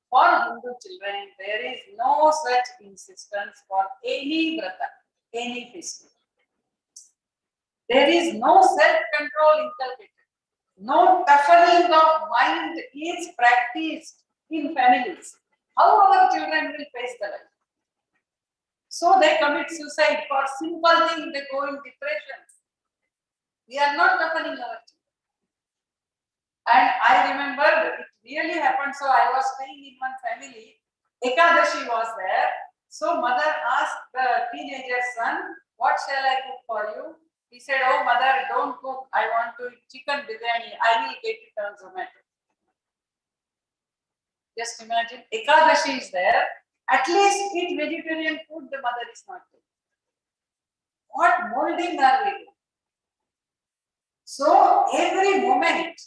for Hindu children, there is no such insistence for any vrata, any festival. There is no self-control inculcated. No toughening of mind is practiced in families. How our children will face the life? So they commit suicide for simple things, they go in depression. We are not toughening our children. And I remember it really happened. So I was staying in one family. Ekadashi was there. So mother asked the teenager son, "What shall I cook for you?" He said, "Oh mother, don't cook. I want to eat chicken biryani. I will get it on Zomato." Just imagine, Ekadashi is there. At least eat vegetarian food, the mother is not doing. What molding are we doing? So every moment,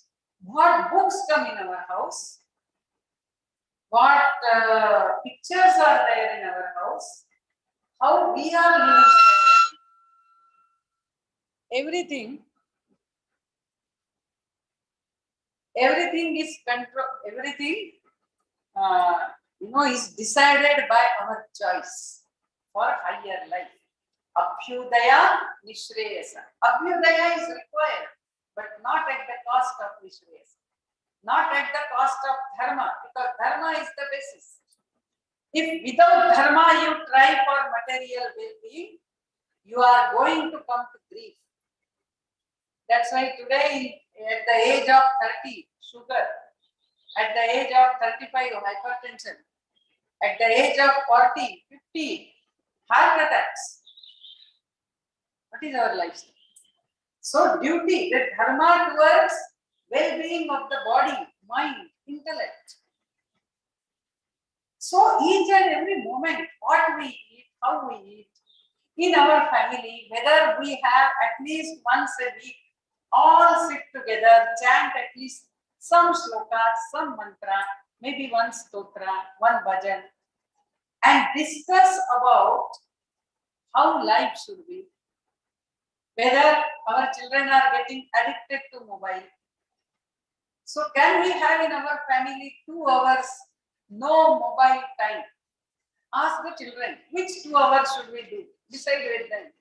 what books come in our house, what pictures are there in our house, how we are living, everything is control, everything is decided by our choice for higher life. Abhyudaya Nishreyasa. Abhyudaya is required, but not at the cost of Nishreyasa. Not at the cost of dharma, because dharma is the basis. If without dharma you try for material well-being, you are going to come to grief. That's why today, at the age of 30, sugar. At the age of 35, hypertension. At the age of 40, 50, heart attacks. What is our lifestyle? So duty, the dharma towards well-being of the body, mind, intellect. So each and every moment, what we eat, how we eat, in our family, whether we have at least once a week, all sit together, chant at least some shlokas, some mantra, maybe one stotra, one bhajan, and discuss about how life should be. Whether our children are getting addicted to mobile. So can we have in our family 2 hours no mobile time? Ask the children, which 2 hours should we do? Decide with them.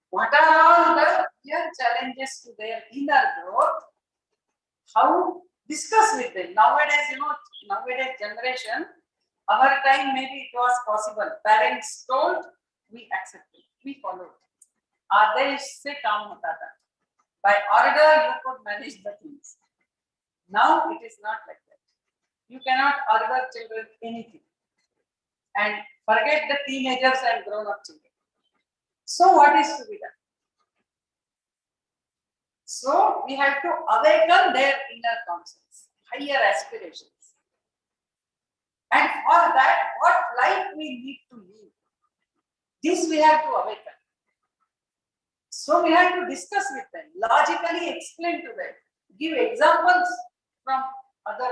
What are all the real challenges to their inner growth? How? Discuss with them. Nowadays, nowadays generation, Our time maybe it was possible. Parents told, we accepted, we followed. Adesh se kaam hota tha. By order you could manage the things. Now it is not like that. You cannot order children anything. And forget the teenagers and grown-up children. So what is to be done? So we have to awaken their inner conscience, higher aspirations. And for that, what life we need to live, this we have to awaken. So we have to discuss with them, logically explain to them, give examples from other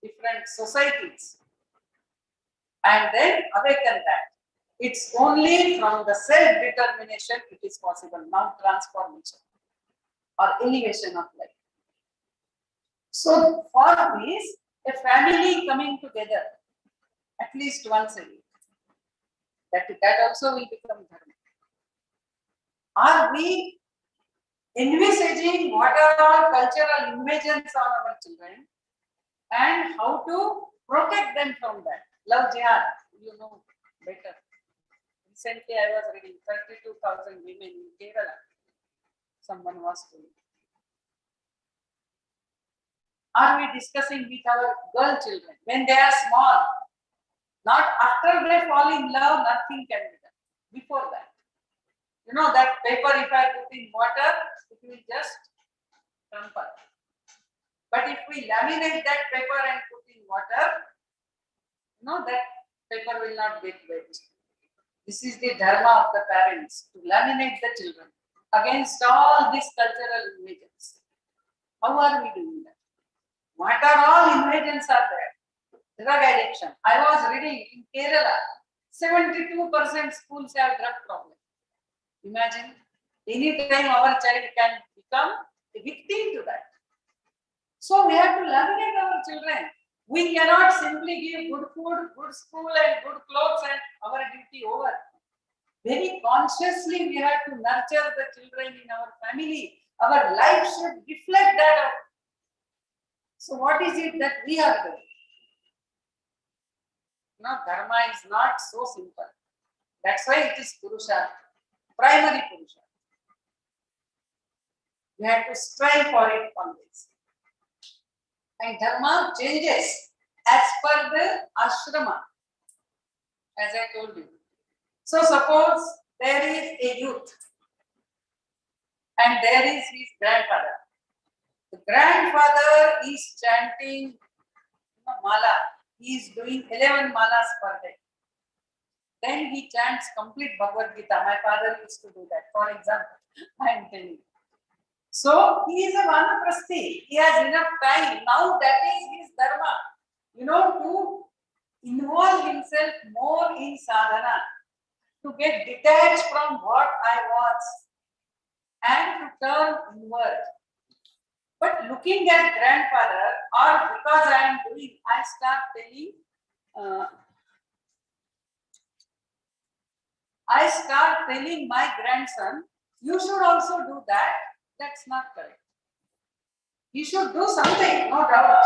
different societies, and then awaken that. It's only from the self-determination it is possible. Now transformation or elevation of life. So for this, a family coming together at least once a week, that also will become dharma. Are we envisaging what are all cultural invasions on our children and how to protect them from that? Love jihad, you know better. Recently I was reading 32,000 women in Kerala. Someone was telling. Are we discussing with our girl children when they are small? Not after they fall in love, nothing can be done. Before that. You know that paper, if I put in water, it will just crumple. But if we laminate that paper and put in water, you know that paper will not get wet. This is the dharma of the parents, to laminate the children against all these cultural invasions. How are we doing that? What are all invasions are there? Drug addiction. I was reading in Kerala, 72% schools have drug problem. Imagine, any time our child can become a victim to that. So we have to laminate our children. We cannot simply give good food, good school and good clothes and our duty over. Very consciously we have to nurture the children in our family. Our life should reflect that out. So what is it that we are doing? No, dharma is not so simple. That's why it is Purushartha, primary Purushartha. We have to strive for it always. And dharma changes as per the ashrama, as I told you. So suppose there is a youth and there is his grandfather. The grandfather is chanting mala. He is doing 11 malas per day. Then he chants complete Bhagavad Gita. My father used to do that. For example, I am telling you. So he is a vanaprasthi. He has enough time. Now that is his dharma. You know, to involve himself more in sadhana, to get detached from what I was and to turn inward. But looking at grandfather, or because I am doing, I start telling my grandson, you should also do that. That's not correct. He should do something, no doubt.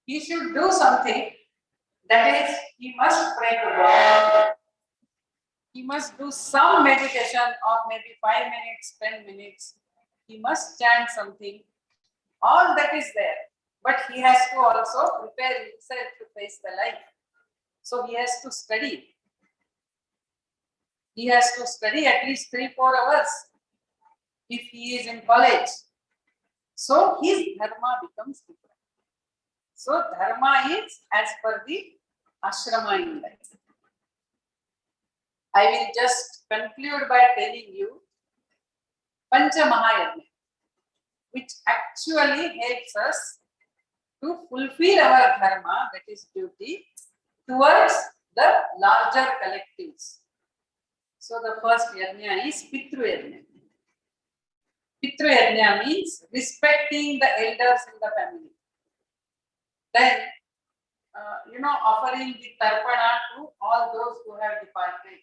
He should do something. That is, he must pray to God. He must do some meditation of maybe 5 minutes, 10 minutes. He must chant something. All that is there. But he has to also prepare himself to face the life. So he has to study. He has to study at least 3-4 hours if he is in college. So his dharma becomes different. So dharma is as per the ashrama in life. I will just conclude by telling you Pancha Mahayajna, which actually helps us to fulfill our dharma, that is duty, towards the larger collectives. So the first yajna is Pitru Yajna. Pitru Yajna means respecting the elders in the family. Then, offering the tarpana to all those who have departed.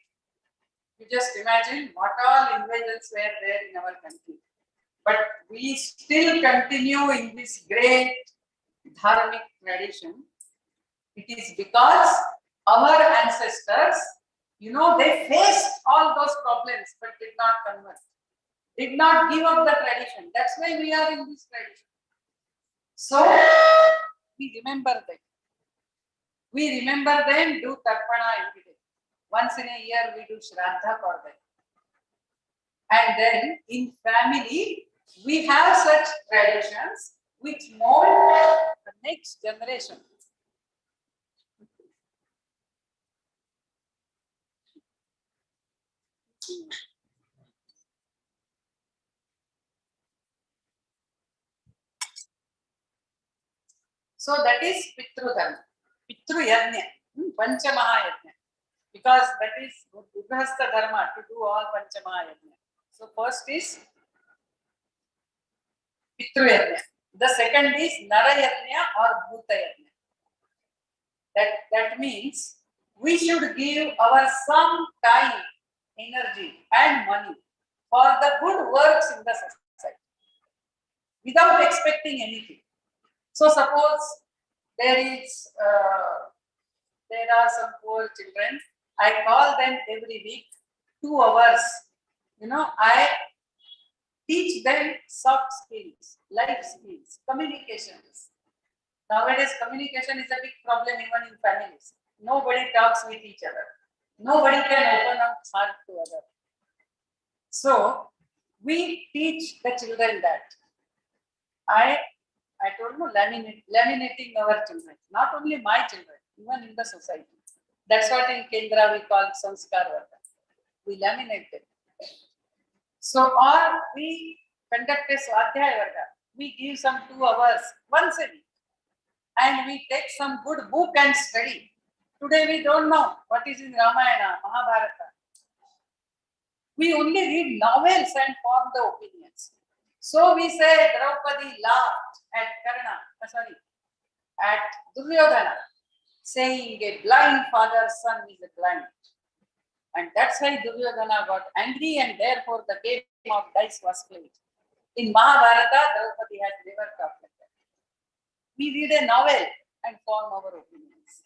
You just imagine what all invasions were there in our country. but we still continue in this great dharmic tradition. It is because our ancestors, they faced all those problems but did not convert, did not give up the tradition. That's why we are in this tradition. So we remember them. We remember them, do tarpana every day. Once in a year we do shraddha for them. And then in family, we have such traditions which mold the next generation. So that is Pitru Dharma, Pitru Yajna, Panchamaha Yajna. Because that is Gurhastha Dharma, to do all Panchamaha Yajna. So first is Pitru Yajna. The second is Nara Yajna or Bhuta Yajna. That means we should give our some time, energy and money for the good works in the society without expecting anything. So suppose there are some poor children. I call them every week, 2 hours. I teach them soft skills, life skills, communications. Nowadays, communication is a big problem even in families. Nobody talks with each other. Nobody can open up heart to other. So we teach the children that. I told you, laminating our children, not only my children, even in the society. That's what in Kendra we call Sanskar Varga. We laminate them. So, or we conduct a Swadhyaya Varga. We give some 2 hours once a week. And we take some good book and study. Today we don't know what is in Ramayana, Mahabharata. We only read novels and form the opinions. So we say Draupadi laughed at Duryodhana, saying a blind father's son is a blind. And that's why Duryodhana got angry and therefore the game of dice was played. In Mahabharata, Draupadi has never talked like that. We read a novel and form our opinions.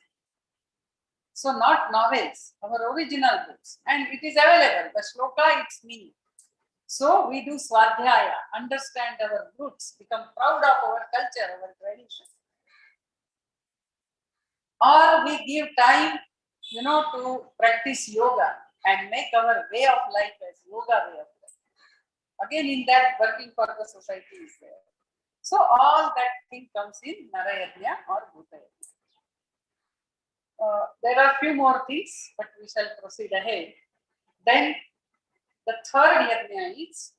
So not novels, our original books. And it is available, the shloka, its meaning. So we do Swadhyaya, understand our roots, become proud of our culture, our tradition. Or we give time, to practice yoga and make our way of life as yoga way of life. Again, in that, working for the society is there. So all that thing comes in Narayajna or Bhuta Yajna. There are few more things, but we shall proceed ahead. Then the third yajna is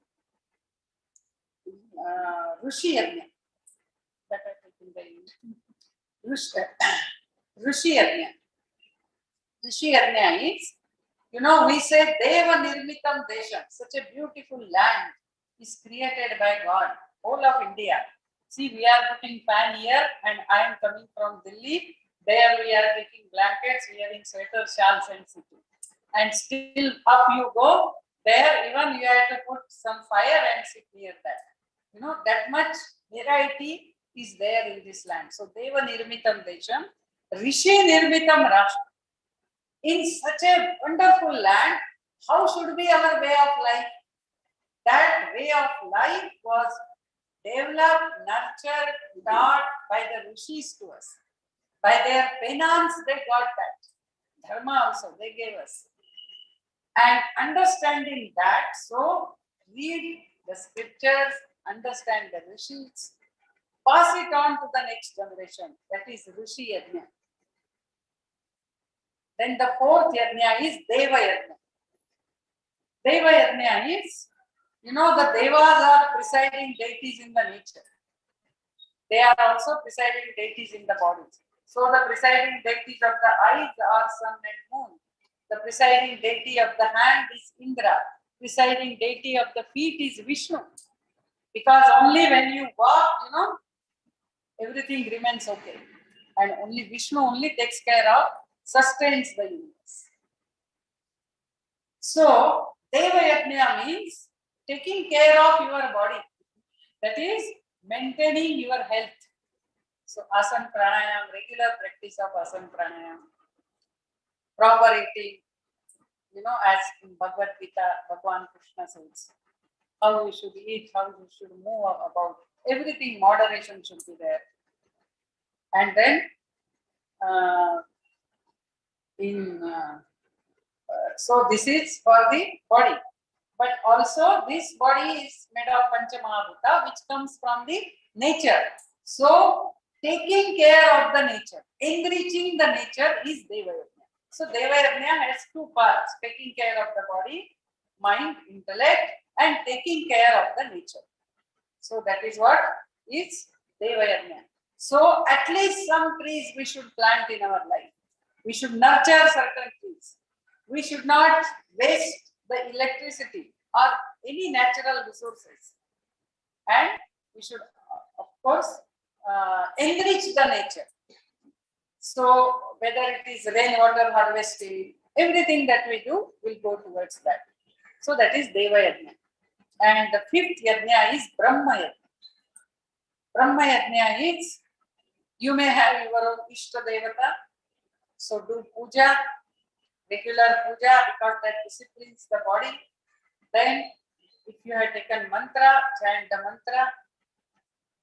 Rishi Yajna. That I think in the English. Rishi Yajna. Rishi Yajna is, we say Deva Nirmitam Desham, such a beautiful land is created by God, whole of India. See, we are putting fan here and I am coming from Delhi. There we are taking blankets, wearing sweater, shawls and sitting. And still up you go, there even you have to put some fire and sit near that. That much variety is there in this land. So Deva Nirmitam Desham, Rishi Nirmitam Rashtra. In such a wonderful land, how should be our way of life? That way of life was developed, nurtured, taught by the rishis to us. By their penance, they got that. Dharma also, they gave us. And understanding that, so read the scriptures, understand the rishis, pass it on to the next generation. That is Rishi Yajna. Then the fourth Yajna is Deva Yajna. Deva Yajna is, the Devas are presiding deities in the nature. They are also presiding deities in the bodies. So the presiding deities of the eyes are sun and moon. The presiding deity of the hand is Indra. Presiding deity of the feet is Vishnu. Because only when you walk, everything remains okay. And only Vishnu only takes care of, sustains the universe. So, Deva Yajna means taking care of your body. That is maintaining your health. So asana pranayam, regular practice of asana pranayam, proper eating, as in Bhagavad Gita, Bhagavan Krishna says, how we should eat, how we should move about, everything, moderation should be there. And then so this is for the body, but also this body is made of Panchamahabhuta, which comes from the nature. So taking care of the nature, enriching the nature is Devayajna. So Devayajna has two parts: taking care of the body, mind, intellect, and taking care of the nature. So that is what is Devayajna. So at least some trees we should plant in our life. We should nurture certain trees. We should not waste the electricity or any natural resources. And we should, of course, enrich the nature. So whether it is rainwater harvesting, everything that we do will go towards that. So that is Devayajna. And the fifth yajna is Brahma Yajna. Brahma Yajna is, you may have your own Ishta Devata. So do puja, regular puja, because that disciplines the body. Then if you have taken mantra, chant the mantra.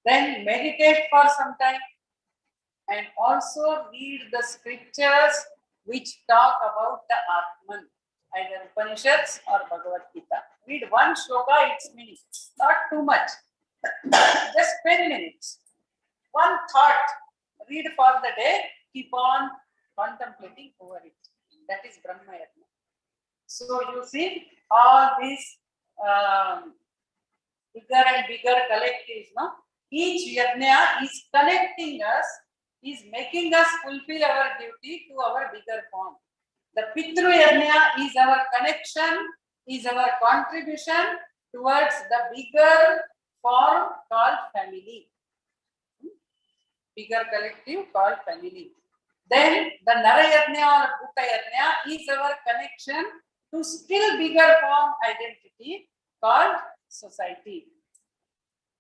Then meditate for some time. And also read the scriptures which talk about the Atman, either Upanishads or Bhagavad Gita. Read one shloka, its meaning, not too much, just 10 minutes. One thought, read for the day, keep on contemplating over it. That is Brahma Yajna. So you see, all these bigger and bigger collectives, no? Each yajna is connecting us, is making us fulfill our duty to our bigger form. The Pitru Yajna is our connection, is our contribution towards the bigger form called family. Bigger collective called family. Then the Nara Yajna or Bhuta Yajna is our connection to still bigger form identity called society.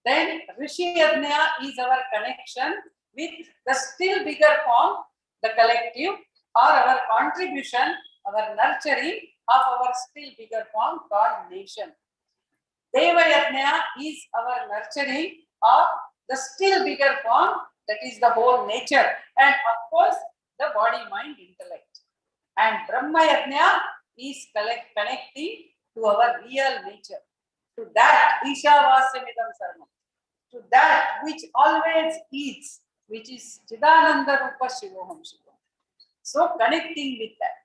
Then Rishi Yajna is our connection with the still bigger form, the collective, or our contribution, our nurturing of our still bigger form called nation. Deva Yajna is our nurturing of the still bigger form, that is the whole nature, and of course the body, mind, intellect. And Brahma Yajna is connecting to our real nature, to that Ishavasya-midam sarvam, to that which always is, which is Chidananda Rupa Shivoham Shivam. So connecting with that.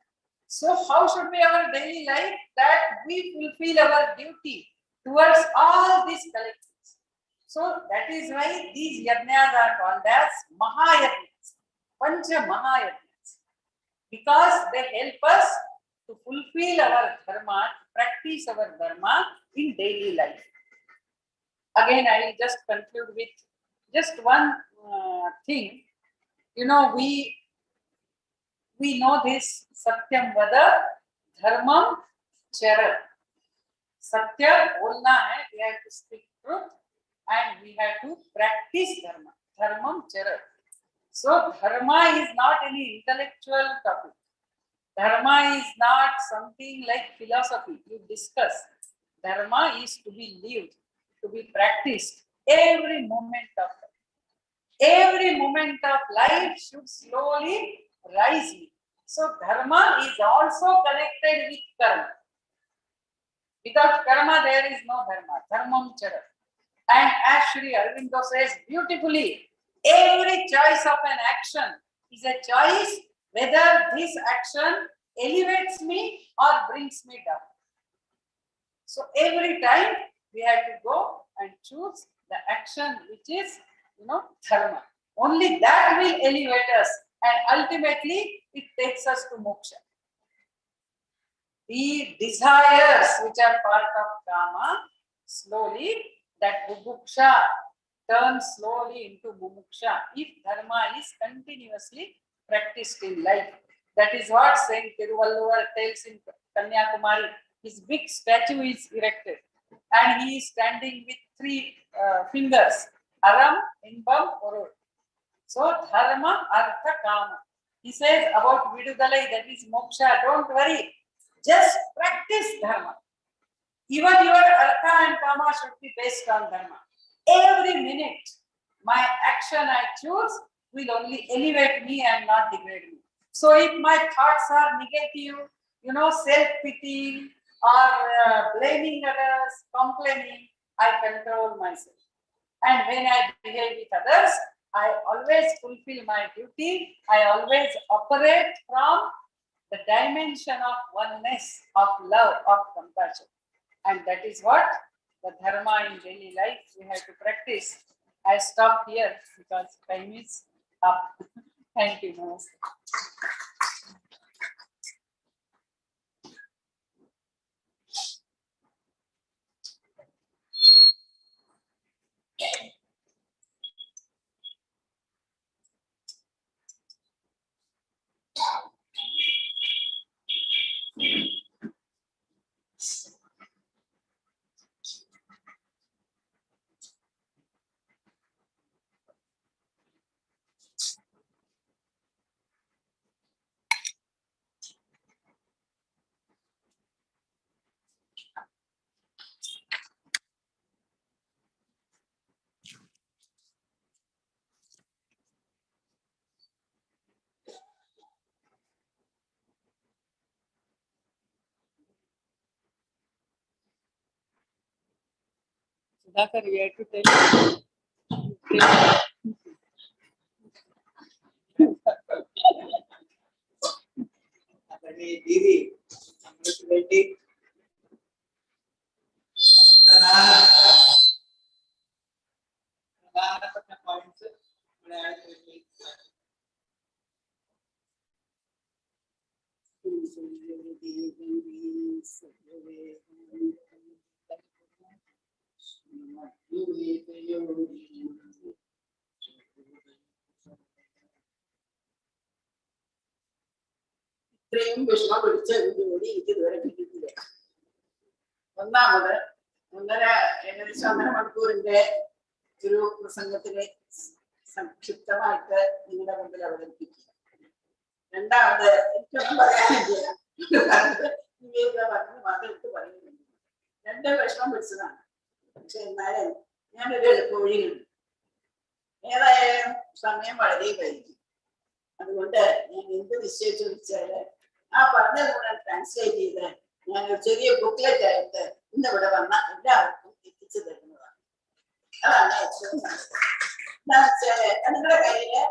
So how should be our daily life? That we fulfill our duty towards all these collectives. So that is why these yajnas are called as Mahayajnas, Pancha Mahayajnas, because they help us to fulfill our dharma, practice our dharma in daily life. Again, I will just conclude with just one thing. We know this Satyam Vada, Dharmam Chara. Satya bolna hai, we have to speak truth and we have to practice dharma. Dharmam Chara. So dharma is not any intellectual topic. Dharma is not something like philosophy you discuss. Dharma is to be lived, to be practiced every moment of life. Every moment of life should slowly rise me. So dharma is also connected with karma. Without karma, there is no dharma. Dharmam chara. And as Sri Aurobindo says beautifully, every choice of an action is a choice whether this action elevates me or brings me down. So every time we have to go and choose the action which is, dharma. Only that will elevate us, and ultimately it takes us to moksha. The desires which are part of kama, slowly that bubuksha turns slowly into mumuksha if dharma is continuously practiced in life. That is what Saint Tiruvalluvar tells in Kanyakumari. His big statue is erected and he is standing with three fingers. Aram, Inbam, Orul. So dharma, artha, kama. He says about vidudalai, that is moksha. Don't worry. Just practice dharma. Even your artha and kama should be based on dharma. Every minute, my action I choose will only elevate me and not degrade me. So if my thoughts are negative, self-pity or blaming others, complaining, I control myself. And when I behave with others, I always fulfill my duty. I always operate from the dimension of oneness, of love, of compassion. And that is what the dharma in daily life we have to practice. I stop here because time is up. Thank you, Namaste. Sudhakar, you have to tell. പ്രധാനപ്പെട്ട points ഇവിടെ ഇത്രയും വിഷമം പിടിച്ച ഒരു ജോലി എനിക്ക് ഇതുവരെ കിട്ടിയിട്ടില്ല. ഒന്നാമത് ഏകദേശം 1.5 മണിക്കൂറിന്റെ ഒരു പ്രസംഗത്തിനെ സംക്ഷിപ്തമായിട്ട് നിങ്ങളുടെ മുമ്പിൽ അവതരിപ്പിക്കുക. രണ്ടാമത് എനിക്കൊന്നും പറയാനില്ല, പറഞ്ഞു മാത്രം എടുത്ത് പറയുന്നുണ്ട്. 2 വിഷമം പിടിച്ചതാണ്. പക്ഷെ എന്നാലും ഞാനൊരു എളുപ്പവഴിയുണ്ട്. ഏതായാലും സമയം വളരെ കഴിഞ്ഞു. അതുകൊണ്ട് ഞാൻ എന്ത് നിശ്ചയിച്ചു വെച്ചാല് ആ പറഞ്ഞത് കൂടെ ട്രാൻസ്ലേറ്റ് ചെയ്ത് ഞാനൊരു ചെറിയ ബുക്ക്ലെറ്റ് ആയിട്ട് ഇന്നിവിടെ വന്ന എല്ലാവർക്കും എത്തിച്ചു തരുന്നതാണ്. അതാണ് ഏറ്റവും നല്ലത്. എന്താ വെച്ചാല് നിങ്ങളുടെ കയ്യില്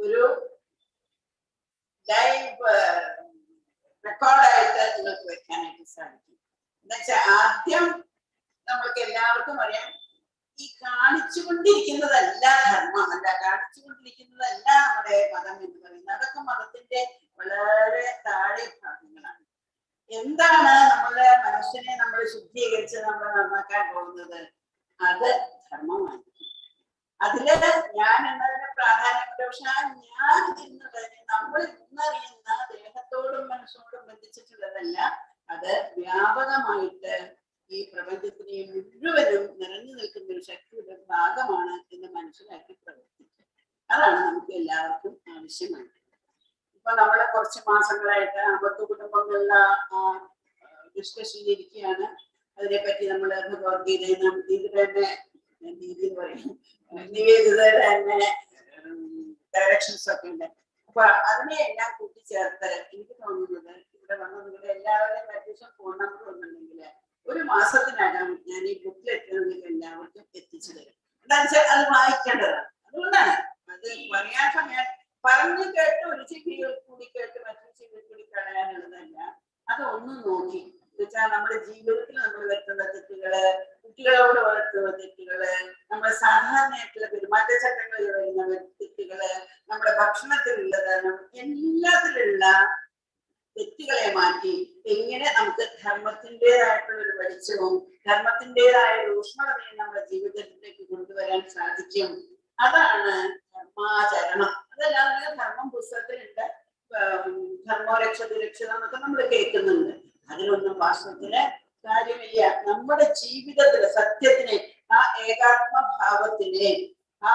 ഒരു ലൈവ് റെക്കോർഡായിട്ട് നിങ്ങൾക്ക് വെക്കാനായിട്ട് സാധിക്കും. എന്താ വെച്ചാൽ ആദ്യം നമ്മൾക്ക് എല്ലാവർക്കും അറിയാം, ഈ കാണിച്ചുകൊണ്ടിരിക്കുന്നതല്ല ധർമ്മമല്ല, കാണിച്ചുകൊണ്ടിരിക്കുന്നതല്ല നമ്മുടെ മതം എന്ന് പറയുന്നത്. അതൊക്കെ മതത്തിന്റെ വളരെ താഴെ ഭാഗങ്ങളാണ്. എന്താണ് നമ്മുടെ മനുഷ്യനെ നമ്മൾ ശുദ്ധീകരിച്ച് നമ്മൾ നന്നാക്കാൻ പോകുന്നത്? അത് ധർമ്മമാണ്. അതില് ഞാൻ എന്നതിന് പ്രാധാന്യമുണ്ട്. പക്ഷെ ആ ഞാൻ എന്നത് നമ്മൾ ഇന്നറിയുന്ന ദേഹത്തോടും മനസ്സോടും ബന്ധിച്ചിട്ടുള്ളതല്ല, അത് വ്യാപകമായിട്ട് ഈ പ്രപഞ്ചത്തിനെ മുഴുവനും നിറഞ്ഞു നിൽക്കുന്ന ഒരു ശക്തിയുടെ ഭാഗമാണ് എന്ന് മനസ്സിലാക്കി പ്രവർത്തിക്കുക. അതാണ് നമുക്ക് എല്ലാവർക്കും ആവശ്യമായിട്ട്. ഇപ്പൊ നമ്മള് കുറച്ച് മാസങ്ങളായിട്ട് 50 കുടുംബങ്ങളിലുള്ള ഡിസ്കഷൻ ഇരിക്കുകയാണ്. അതിനെപ്പറ്റി നമ്മൾ ഭഗവത്ഗീതയും രീതി എന്ന് പറയും, നിവേദിതയുടെ തന്നെ ഡയറക്ഷൻസ് ഒക്കെ ഉണ്ട്. അപ്പൊ അതിനെ എല്ലാം കൂട്ടിച്ചേർത്ത് എനിക്ക് തോന്നുന്നത് ഇവിടെ വന്ന് നിങ്ങളുടെ എല്ലാവരുടെയും അഡ്മിഷൻ ഫോൺ നമ്പർ ഒന്നുണ്ടെങ്കിൽ 1 മാസത്തിനകം ഞാൻ ഈ ബുക്ക്ലെറ്റ് നിങ്ങൾക്ക് എല്ലാവർക്കും എത്തിച്ചു തരും. എന്താണെന്ന് വെച്ചാൽ അത് വായിക്കേണ്ടതാണ്. അതുകൊണ്ടാണ് അത് പറയാൻ സമയം പറഞ്ഞു കേട്ട് ഒരു ചെവി കൂടി കേട്ട് മറ്റൊരു ചെവി കൂടി കളയാനുള്ളതല്ല. അത് ഒന്നും നോക്കി വെച്ചാൽ നമ്മുടെ ജീവിതത്തിൽ നമ്മൾ വരുത്തുന്ന തെറ്റുകള്, കുട്ടികളോട് വളർത്തുന്ന തെറ്റുകള്, നമ്മുടെ സാധാരണയായിട്ടുള്ള പെരുമാറ്റച്ചട്ടങ്ങളിൽ വരുന്ന തെറ്റുകള്, നമ്മുടെ ഭക്ഷണത്തിലുള്ളത്, എല്ലാത്തിലുള്ള തെറ്റുകളെ മാറ്റി എങ്ങനെ നമുക്ക് ധർമ്മത്തിൻ്റെതായിട്ടുള്ള ഒരു വെളിച്ചവും ധർമ്മത്തിൻ്റെതായ ഒരു ഊഷ്മളതയും നമ്മുടെ ജീവിതത്തിലേക്ക് കൊണ്ടുവരാൻ സാധിക്കും. അതാണ് ധർമാചരണം. അതല്ലാതെ ധർമ്മം പുസ്തകത്തിലുണ്ട്, ധർമ്മോ രക്ഷതി രക്ഷിത എന്നൊക്കെ നമ്മൾ കേൾക്കുന്നുണ്ട്. അതിലൊന്നും വാസ്തവത്തില് കാര്യമില്ല. നമ്മുടെ ജീവിതത്തില് സത്യത്തിനെ, ആ ഏകാത്മഭാവത്തിനെ, ആ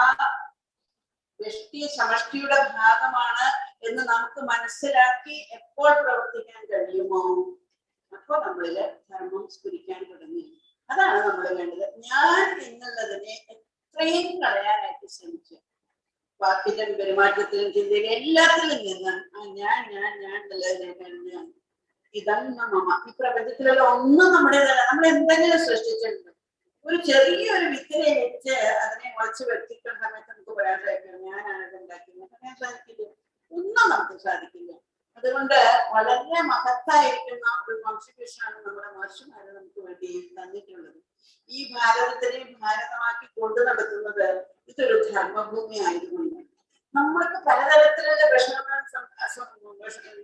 വ്യഷ്ടി സമഷ്ടിയുടെ ഭാഗമാണ് എന്ന് നമുക്ക് മനസ്സിലാക്കി എപ്പോൾ പ്രവർത്തിക്കാൻ കഴിയുമോ അപ്പോൾ നമ്മളില് ധർമ്മം സ്ഫുരിക്കാൻ തുടങ്ങി. അതാണ് നമ്മൾ വേണ്ടത്. ഞാൻ എന്നുള്ളതിനെ എത്രയും കളയാനായിട്ട് ശ്രമിക്കുക. വാക്കിലും പെരുമാറ്റത്തിലും ചിന്തയിലും എല്ലാത്തിലും നിന്ന് ഞാൻ എന്നുള്ളതിനെ കഴിഞ്ഞ് ഇതന്ന മമ. ഈ പ്രപഞ്ചത്തിലുള്ള ഒന്നും നമ്മുടേതല്ല. നമ്മൾ എന്തെങ്കിലും സൃഷ്ടിച്ചിട്ടുണ്ട്. ഒരു ചെറിയൊരു വിത്തിനെ വെച്ച് അതിനെ മുളച്ച് വെട്ടിക്കുന്ന സമയത്ത് നമുക്ക് പറയാൻ സാധിക്കും ഞാനാണ് ഇത് ഉണ്ടാക്കുന്നത്. പറയാൻ സാധിക്കില്ല, ഒന്നും നമുക്ക് സാധിക്കില്ല. അതുകൊണ്ട് വളരെ മഹത്തായിരിക്കുന്ന ഒരു കോൺട്രിബ്യൂഷനാണ് നമ്മുടെ മഹർഷിമാരെ നമുക്ക് വേണ്ടി തന്നിട്ടുള്ളത്. ഈ ഭാരതത്തിനെ ഭാരതമാക്കി കൊണ്ടു നടത്തുന്നത് ഇതൊരു ധർമ്മഭൂമി ആയതുകൊണ്ട് നമ്മൾക്ക് പലതരത്തിലുള്ള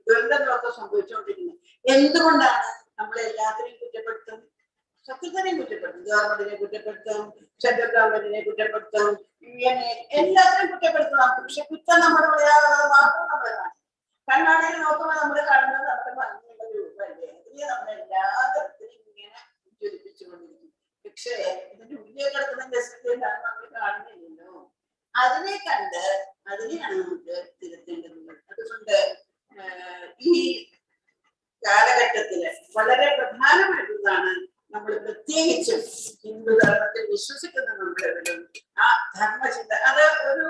ദുരന്തങ്ങളൊക്കെ സംഭവിച്ചുകൊണ്ടിരിക്കുന്നത്. എന്തുകൊണ്ടാണ് നമ്മൾ എല്ലാത്തിനെയും കുറ്റപ്പെടുത്തും? സത്യത്തിനെയും കുറ്റപ്പെടുത്തും, ഗവൺമെന്റിനെ കുറ്റപ്പെടുത്തും, സെൻട്രൽ ഗവൺമെന്റിനെ കുറ്റപ്പെടുത്തും, എല്ലാത്തിനെയും കുറ്റപ്പെടുത്തും. പക്ഷെ കുറ്റം നമ്മുടെ പറയാതെ മാത്രം നമ്മൾ കാണും. കണ്ണാടിയിൽ നോക്കുമ്പോൾ നമ്മൾ കാണുന്നത് നമ്മുടെ ഭംഗിയുള്ള രൂപമല്ലേ. അതിനെ നമ്മൾ എല്ലാ തരത്തിലും ഇങ്ങനെ ജ്വലിപ്പിച്ചുകൊണ്ടിരിക്കും. പക്ഷേ ഇതിന്റെ ഉള്ളിൽ കിടക്കുന്ന രസത്തിലാണ് നമ്മൾ കാണുന്നില്ലല്ലോ. അതിനെ കണ്ട് അതിനെയാണ് നമുക്ക് തിരുത്തേണ്ടത്. അതുകൊണ്ട് ഈ കാലഘട്ടത്തില് വളരെ പ്രധാനമായിട്ടുള്ളതാണ് നമ്മൾ പ്രത്യേകിച്ചും ഹിന്ദു ധർമ്മത്തിൽ വിശ്വസിക്കുന്ന നമ്മളെവരും ആ ധർമ്മചിന്ത അത് ഒരു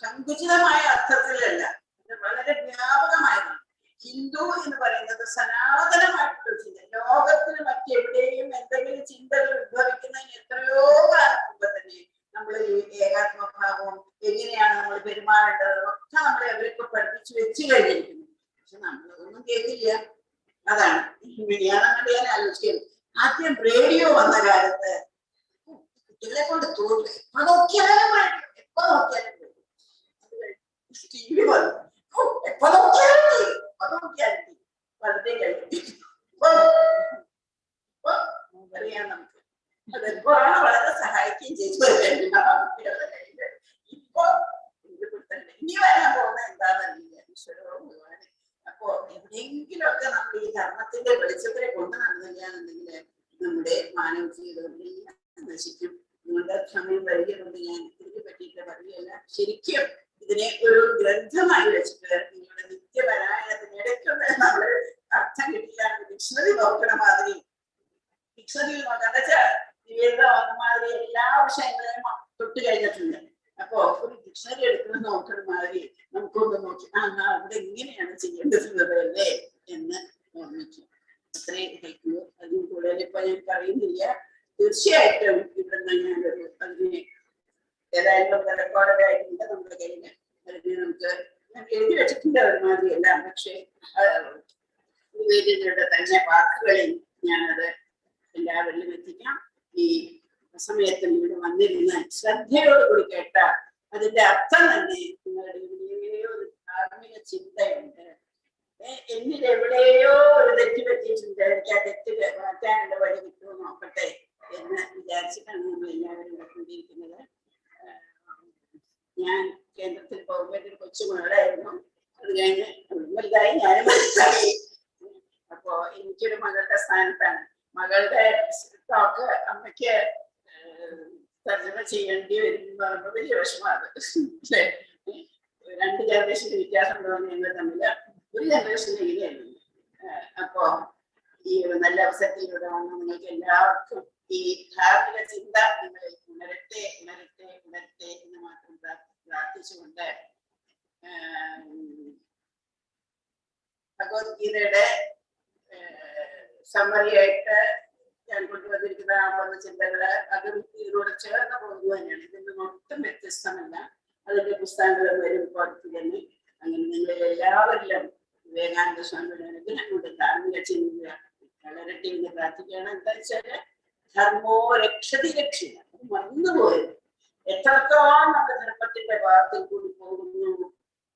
സങ്കുചിതമായ അർത്ഥത്തിലല്ല, അത് വളരെ വ്യാപകമായതാണ്. ഹിന്ദു എന്ന് പറയുന്നത് സനാതനമായിട്ടുള്ള ചിന്ത. ലോകത്തിന് മറ്റെവിടെയും എന്തെങ്കിലും ചിന്തകൾ ഉത്ഭവിക്കുന്നതിന് എത്രയോ കാലം മുമ്പ് തന്നെ നമ്മൾ ഈ ഏകാത്മഭാവവും എങ്ങനെയാണ് നമ്മൾ പെരുമാറേണ്ടത് ഒക്കെ നമ്മളെ അവരൊക്കെ പഠിപ്പിച്ചു വെച്ച് കഴിഞ്ഞിരിക്കുന്നു. പക്ഷെ നമ്മളതൊന്നും കേൾക്കില്ല. അതാണ് മിനിയാണെന്നുണ്ട് ഞാൻ ആലോചിക്കുന്നത്. ആദ്യം റേഡിയോ വന്ന കാലത്ത് കുട്ടികളെ കൊണ്ട് തോന്നുന്നു എപ്പോ നോക്കിയാലും എപ്പോ നോക്കിയാലും ടി വി വന്നു, എപ്പോ നോക്കിയാലും വളരെ അറിയാം നമുക്ക്. അതെപ്പോഴാണ് വളരെ സഹായിക്കുകയും ചെയ്തു. ഇപ്പൊ ഇനി വരാൻ പോകുന്ന എന്താണെന്നറിയില്ല, ഈശ്വരവും ഭഗവാനെ. അപ്പോ എവിടെയെങ്കിലുമൊക്കെ നമ്മൾ ഈ ധർമ്മത്തിന്റെ വെളിച്ചത്തിനെ കൊണ്ടു നടന്നില്ലാന്നുണ്ടെങ്കിൽ നമ്മുടെ മാനവ ജീവിതം എല്ലാം നശിക്കും. നിങ്ങളുടെ സമയം വരികയുണ്ട്. ഞാൻ ഇതിനെ പറ്റിയിട്ട് പറയുകയല്ല. ശരിക്കും ഇതിനെ ഒരു ഗ്രന്ഥമായി വെച്ചിട്ട് നിങ്ങളുടെ നിത്യപരായണത്തിനിടയ്ക്കൊന്ന് നമ്മൾ അർത്ഥം കിട്ടില്ല. ഡിക്ഷണറി നോക്കണ മാതിരി, ഡിക്ഷണറിയിൽ നോക്കാൻ വെച്ചാൽ നിവേദന വന്ന മാതിരി എല്ലാ വിഷയങ്ങളെയും തൊട്ട് കഴിഞ്ഞിട്ടുണ്ട്. അപ്പോ ഒരു ഡിക്ഷണറി എടുക്കുന്നത് നോക്കണ മാതിരി നമുക്കൊന്ന് നോക്കി അവിടെ എങ്ങനെയാണ് ചെയ്യേണ്ടത് അല്ലേ എന്ന് ഓർമ്മിക്കും. അത്രയും ഹെൽപ്പ്. അതിന് കൂടുതൽ ഇപ്പൊ ഞാൻ പറയുന്നില്ല. തീർച്ചയായിട്ടും ഇവിടുന്ന് ഞാനൊരു അതിനെ ഏതായാലും റെക്കോർഡഡ് ആയിട്ടുണ്ട് നമ്മുടെ കയ്യില്. അതിന് നമുക്ക് എഴുതി വെച്ചിട്ടുണ്ട് ഒരുമാതിരി എല്ലാം. പക്ഷെ നിവേദിതയുടെ തന്നെ വാക്കുകളിൽ ഞാനത് എല്ലാവരിലും എത്തിക്കാം. ഈ സമയത്ത് ഇവിടെ വന്നിരുന്ന് ശ്രദ്ധയോടുകൂടി കേട്ടാൽ അതിന്റെ അർത്ഥം തന്നെ നിങ്ങളുടെ എവിടെയോ ഒരു ധാർമ്മിക ചിന്തയുണ്ട്. എന്നിൽ എവിടെയോ ഒരു തെറ്റ് പറ്റിയിട്ടുണ്ട്, എനിക്ക് ആ തെറ്റ് മാറ്റാനുള്ള വഴി കിട്ടുമോ നോക്കട്ടെ എന്ന് വിചാരിച്ചിട്ടാണ് നമ്മൾ എല്ലാവരും കൊണ്ടിരിക്കുന്നത്. ഞാൻ കേന്ദ്രത്തിൽ പോകുമ്പോൾ ഒരു കൊച്ചു മകളായിരുന്നു. അത് കഴിഞ്ഞ് വലുതായി ഞാനും മനസ്സിലായി. അപ്പോ എനിക്കൊരു മകളുടെ സ്ഥാനത്താണ്. മകളുടെ ടോക്ക് അമ്മയ്ക്ക് തർജ്ജമ ചെയ്യേണ്ടി വരും എന്ന് പറയുമ്പോൾ വലിയ വിഷമമാണ്. അല്ലേ, 2 ജനറേഷന്റെ വ്യത്യാസം തോന്നി ഞങ്ങൾ തമ്മിൽ. ഒരു ജനറേഷൻ എങ്ങനെയായിരുന്നു. അപ്പോ ഈ നല്ല അവസരത്തിലൂടെ വന്ന് നിങ്ങൾക്ക് എല്ലാവർക്കും ഈ ധാർമ്മിക ചിന്ത നിങ്ങളിൽ ഉണരട്ടെ ഉണരട്ടെ ഉണരട്ടെ എന്ന് മാത്രം പ്രാർത്ഥിച്ചുകൊണ്ട് ഭഗവത്ഗീതയുടെ സമ്മറിയായിട്ട് ഞാൻ കൊണ്ടുവന്നിരിക്കുന്ന 50 ചിന്തകള് അതും ഇതിനോട് ചേർന്ന് പോകുന്നത് തന്നെയാണ്. ഇതിൽ ഒട്ടും വ്യത്യസ്തമല്ല. അതിന്റെ പുസ്തകങ്ങൾ വരും പുറത്ത് തന്നെ. അങ്ങനെ നിങ്ങൾ എല്ലാവരിലും വിവേകാനന്ദ സ്വാമിയുടെ അനുഗ്രഹം കൊണ്ട് ധാർമ്മിക ചിന്ത വളരട്ടെ എന്ന് പ്രാർത്ഥിക്കുകയാണ്. എന്താ വെച്ചാല് ധർമ്മോ രക്ഷതി രക്ഷിത. അത് മറന്നുപോയത്. എത്രത്തോളം നമ്മുടെ ധർമ്മത്തിന്റെ ഭാഗത്തിൽ കൂടി പോകുന്നു,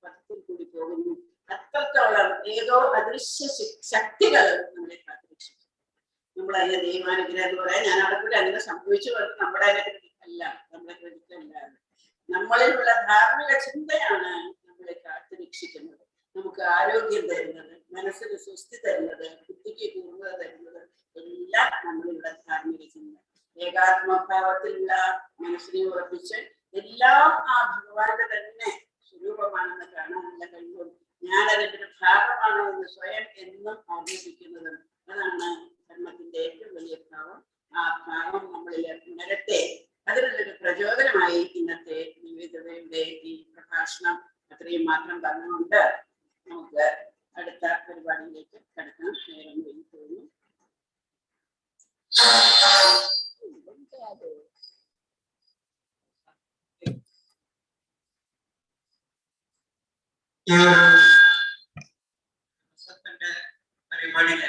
പഥത്തിൽ കൂടി പോകുന്നു, അത്രത്തോളം ഏതോ അദൃശ്യ ശക്തികൾ നമ്മളെ കാത്തുരക്ഷിക്കും. നമ്മൾ അതിന്റെ ദൈവാനുഗ്രഹം എന്ന് പറയാൻ ഞാൻ അവിടെ കൂടി അങ്ങനെ സംഭവിച്ചു. നമ്മുടെ അല്ല, നമ്മുടെ ക്രെഡിറ്റല്ല. നമ്മളിലുള്ള ധാർമ്മിക ചിന്തയാണ് നമ്മളെ കാത്തുരക്ഷിക്കുന്നത്, നമുക്ക് ആരോഗ്യം തരുന്നത്, മനസ്സിന് സ്വസ്തി തരുന്നത്, ബുദ്ധിക്ക് കൂർമ്മത ഏകാത്മഭാവത്തിലുള്ള മനസ്സിനെ ഉറപ്പിച്ച് എല്ലാം ആ ഭഗവാന്റെ തന്നെ സ്വരൂപമാണെന്ന് കാണാനുള്ള കഴിവും ഞാൻ അതിന്റെ ഒരു ഭാഗമാണ് എന്ന് സ്വയം എന്നും ഓർമ്മിപ്പിക്കുന്നതും അതാണ് ധർമ്മത്തിന്റെ ഏറ്റവും വലിയ ഭാവം. ആ ഭാവം നമ്മളിൽ ഉണരട്ടെ. അതിനുള്ളൊരു പ്രചോദനമായി ഇന്നത്തെ നിവേദിതയുടെ ഈ പ്രഭാഷണം അത്രയും മാത്രം പറഞ്ഞുകൊണ്ട് നമുക്ക് അടുത്ത പരിപാടിയിലേക്ക് കടക്കാം. നേരം വൈകി തോന്നുന്നു. പരിപാടിയില്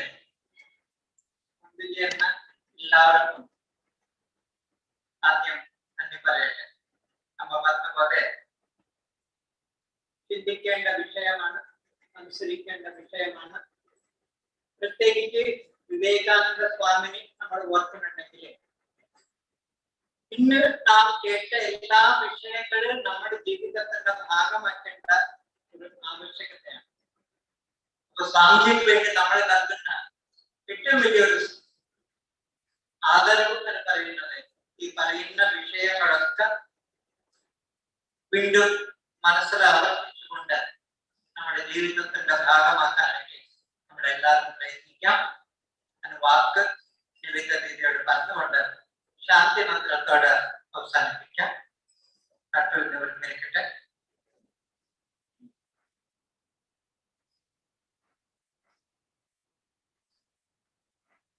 പങ്കുചേർന്ന എല്ലാവർക്കും ആദ്യം നന്ദി പറയട്ടെ. അമ്മ പറഞ്ഞ പോലെ ചിന്തിക്കേണ്ട വിഷയമാണ്, അനുസരിക്കേണ്ട വിഷയമാണ്. പ്രത്യേകിച്ച് വിവേകാനന്ദ സ്വാമിനി നമ്മൾ ഓർക്കുന്നുണ്ടെങ്കിൽ ഇന്ന് നാം കേട്ട എല്ലാ വിഷയങ്ങളും നമ്മുടെ ജീവിതത്തിന്റെ ഭാഗമാക്കേണ്ട ഒരു ആവശ്യകതയാണ്. അപ്പൊ സ്വാമിജിക്ക് വേണ്ടി നമ്മൾ നൽകുന്ന ഏറ്റവും വലിയൊരു ആദരവ് എന്ന് പറയുന്നത് ഈ പറയുന്ന വിഷയങ്ങളൊക്കെ വീണ്ടും മനസ്സിൽ ആവർത്തിച്ചുകൊണ്ട് നമ്മുടെ ജീവിതത്തിന്റെ ഭാഗമാക്കാനായിട്ട് നമ്മളെല്ലാവരും പ്രയത്നിക്കാം എന്ന വാക്ക് ജീവിത രീതിയോട് പറഞ്ഞുകൊണ്ട് ശാന്തി മന്ത്രത്തോട് അവസാനിപ്പിക്കാം. നിൽക്കട്ടെ.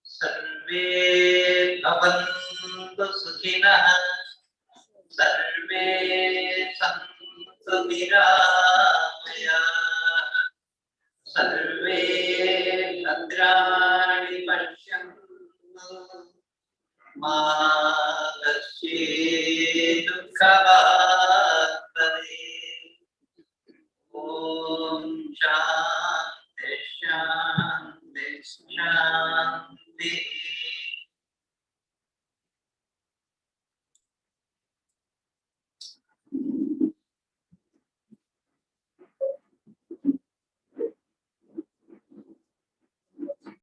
സർവേ ഭവന്തു സുഖിനഃ സർവേ സന്തു നിരാമയാഃ സർവേ ഭദ്രാണി പശ്യन्तു മാ കശ്ചിത് ദുഃഖഭാഗ്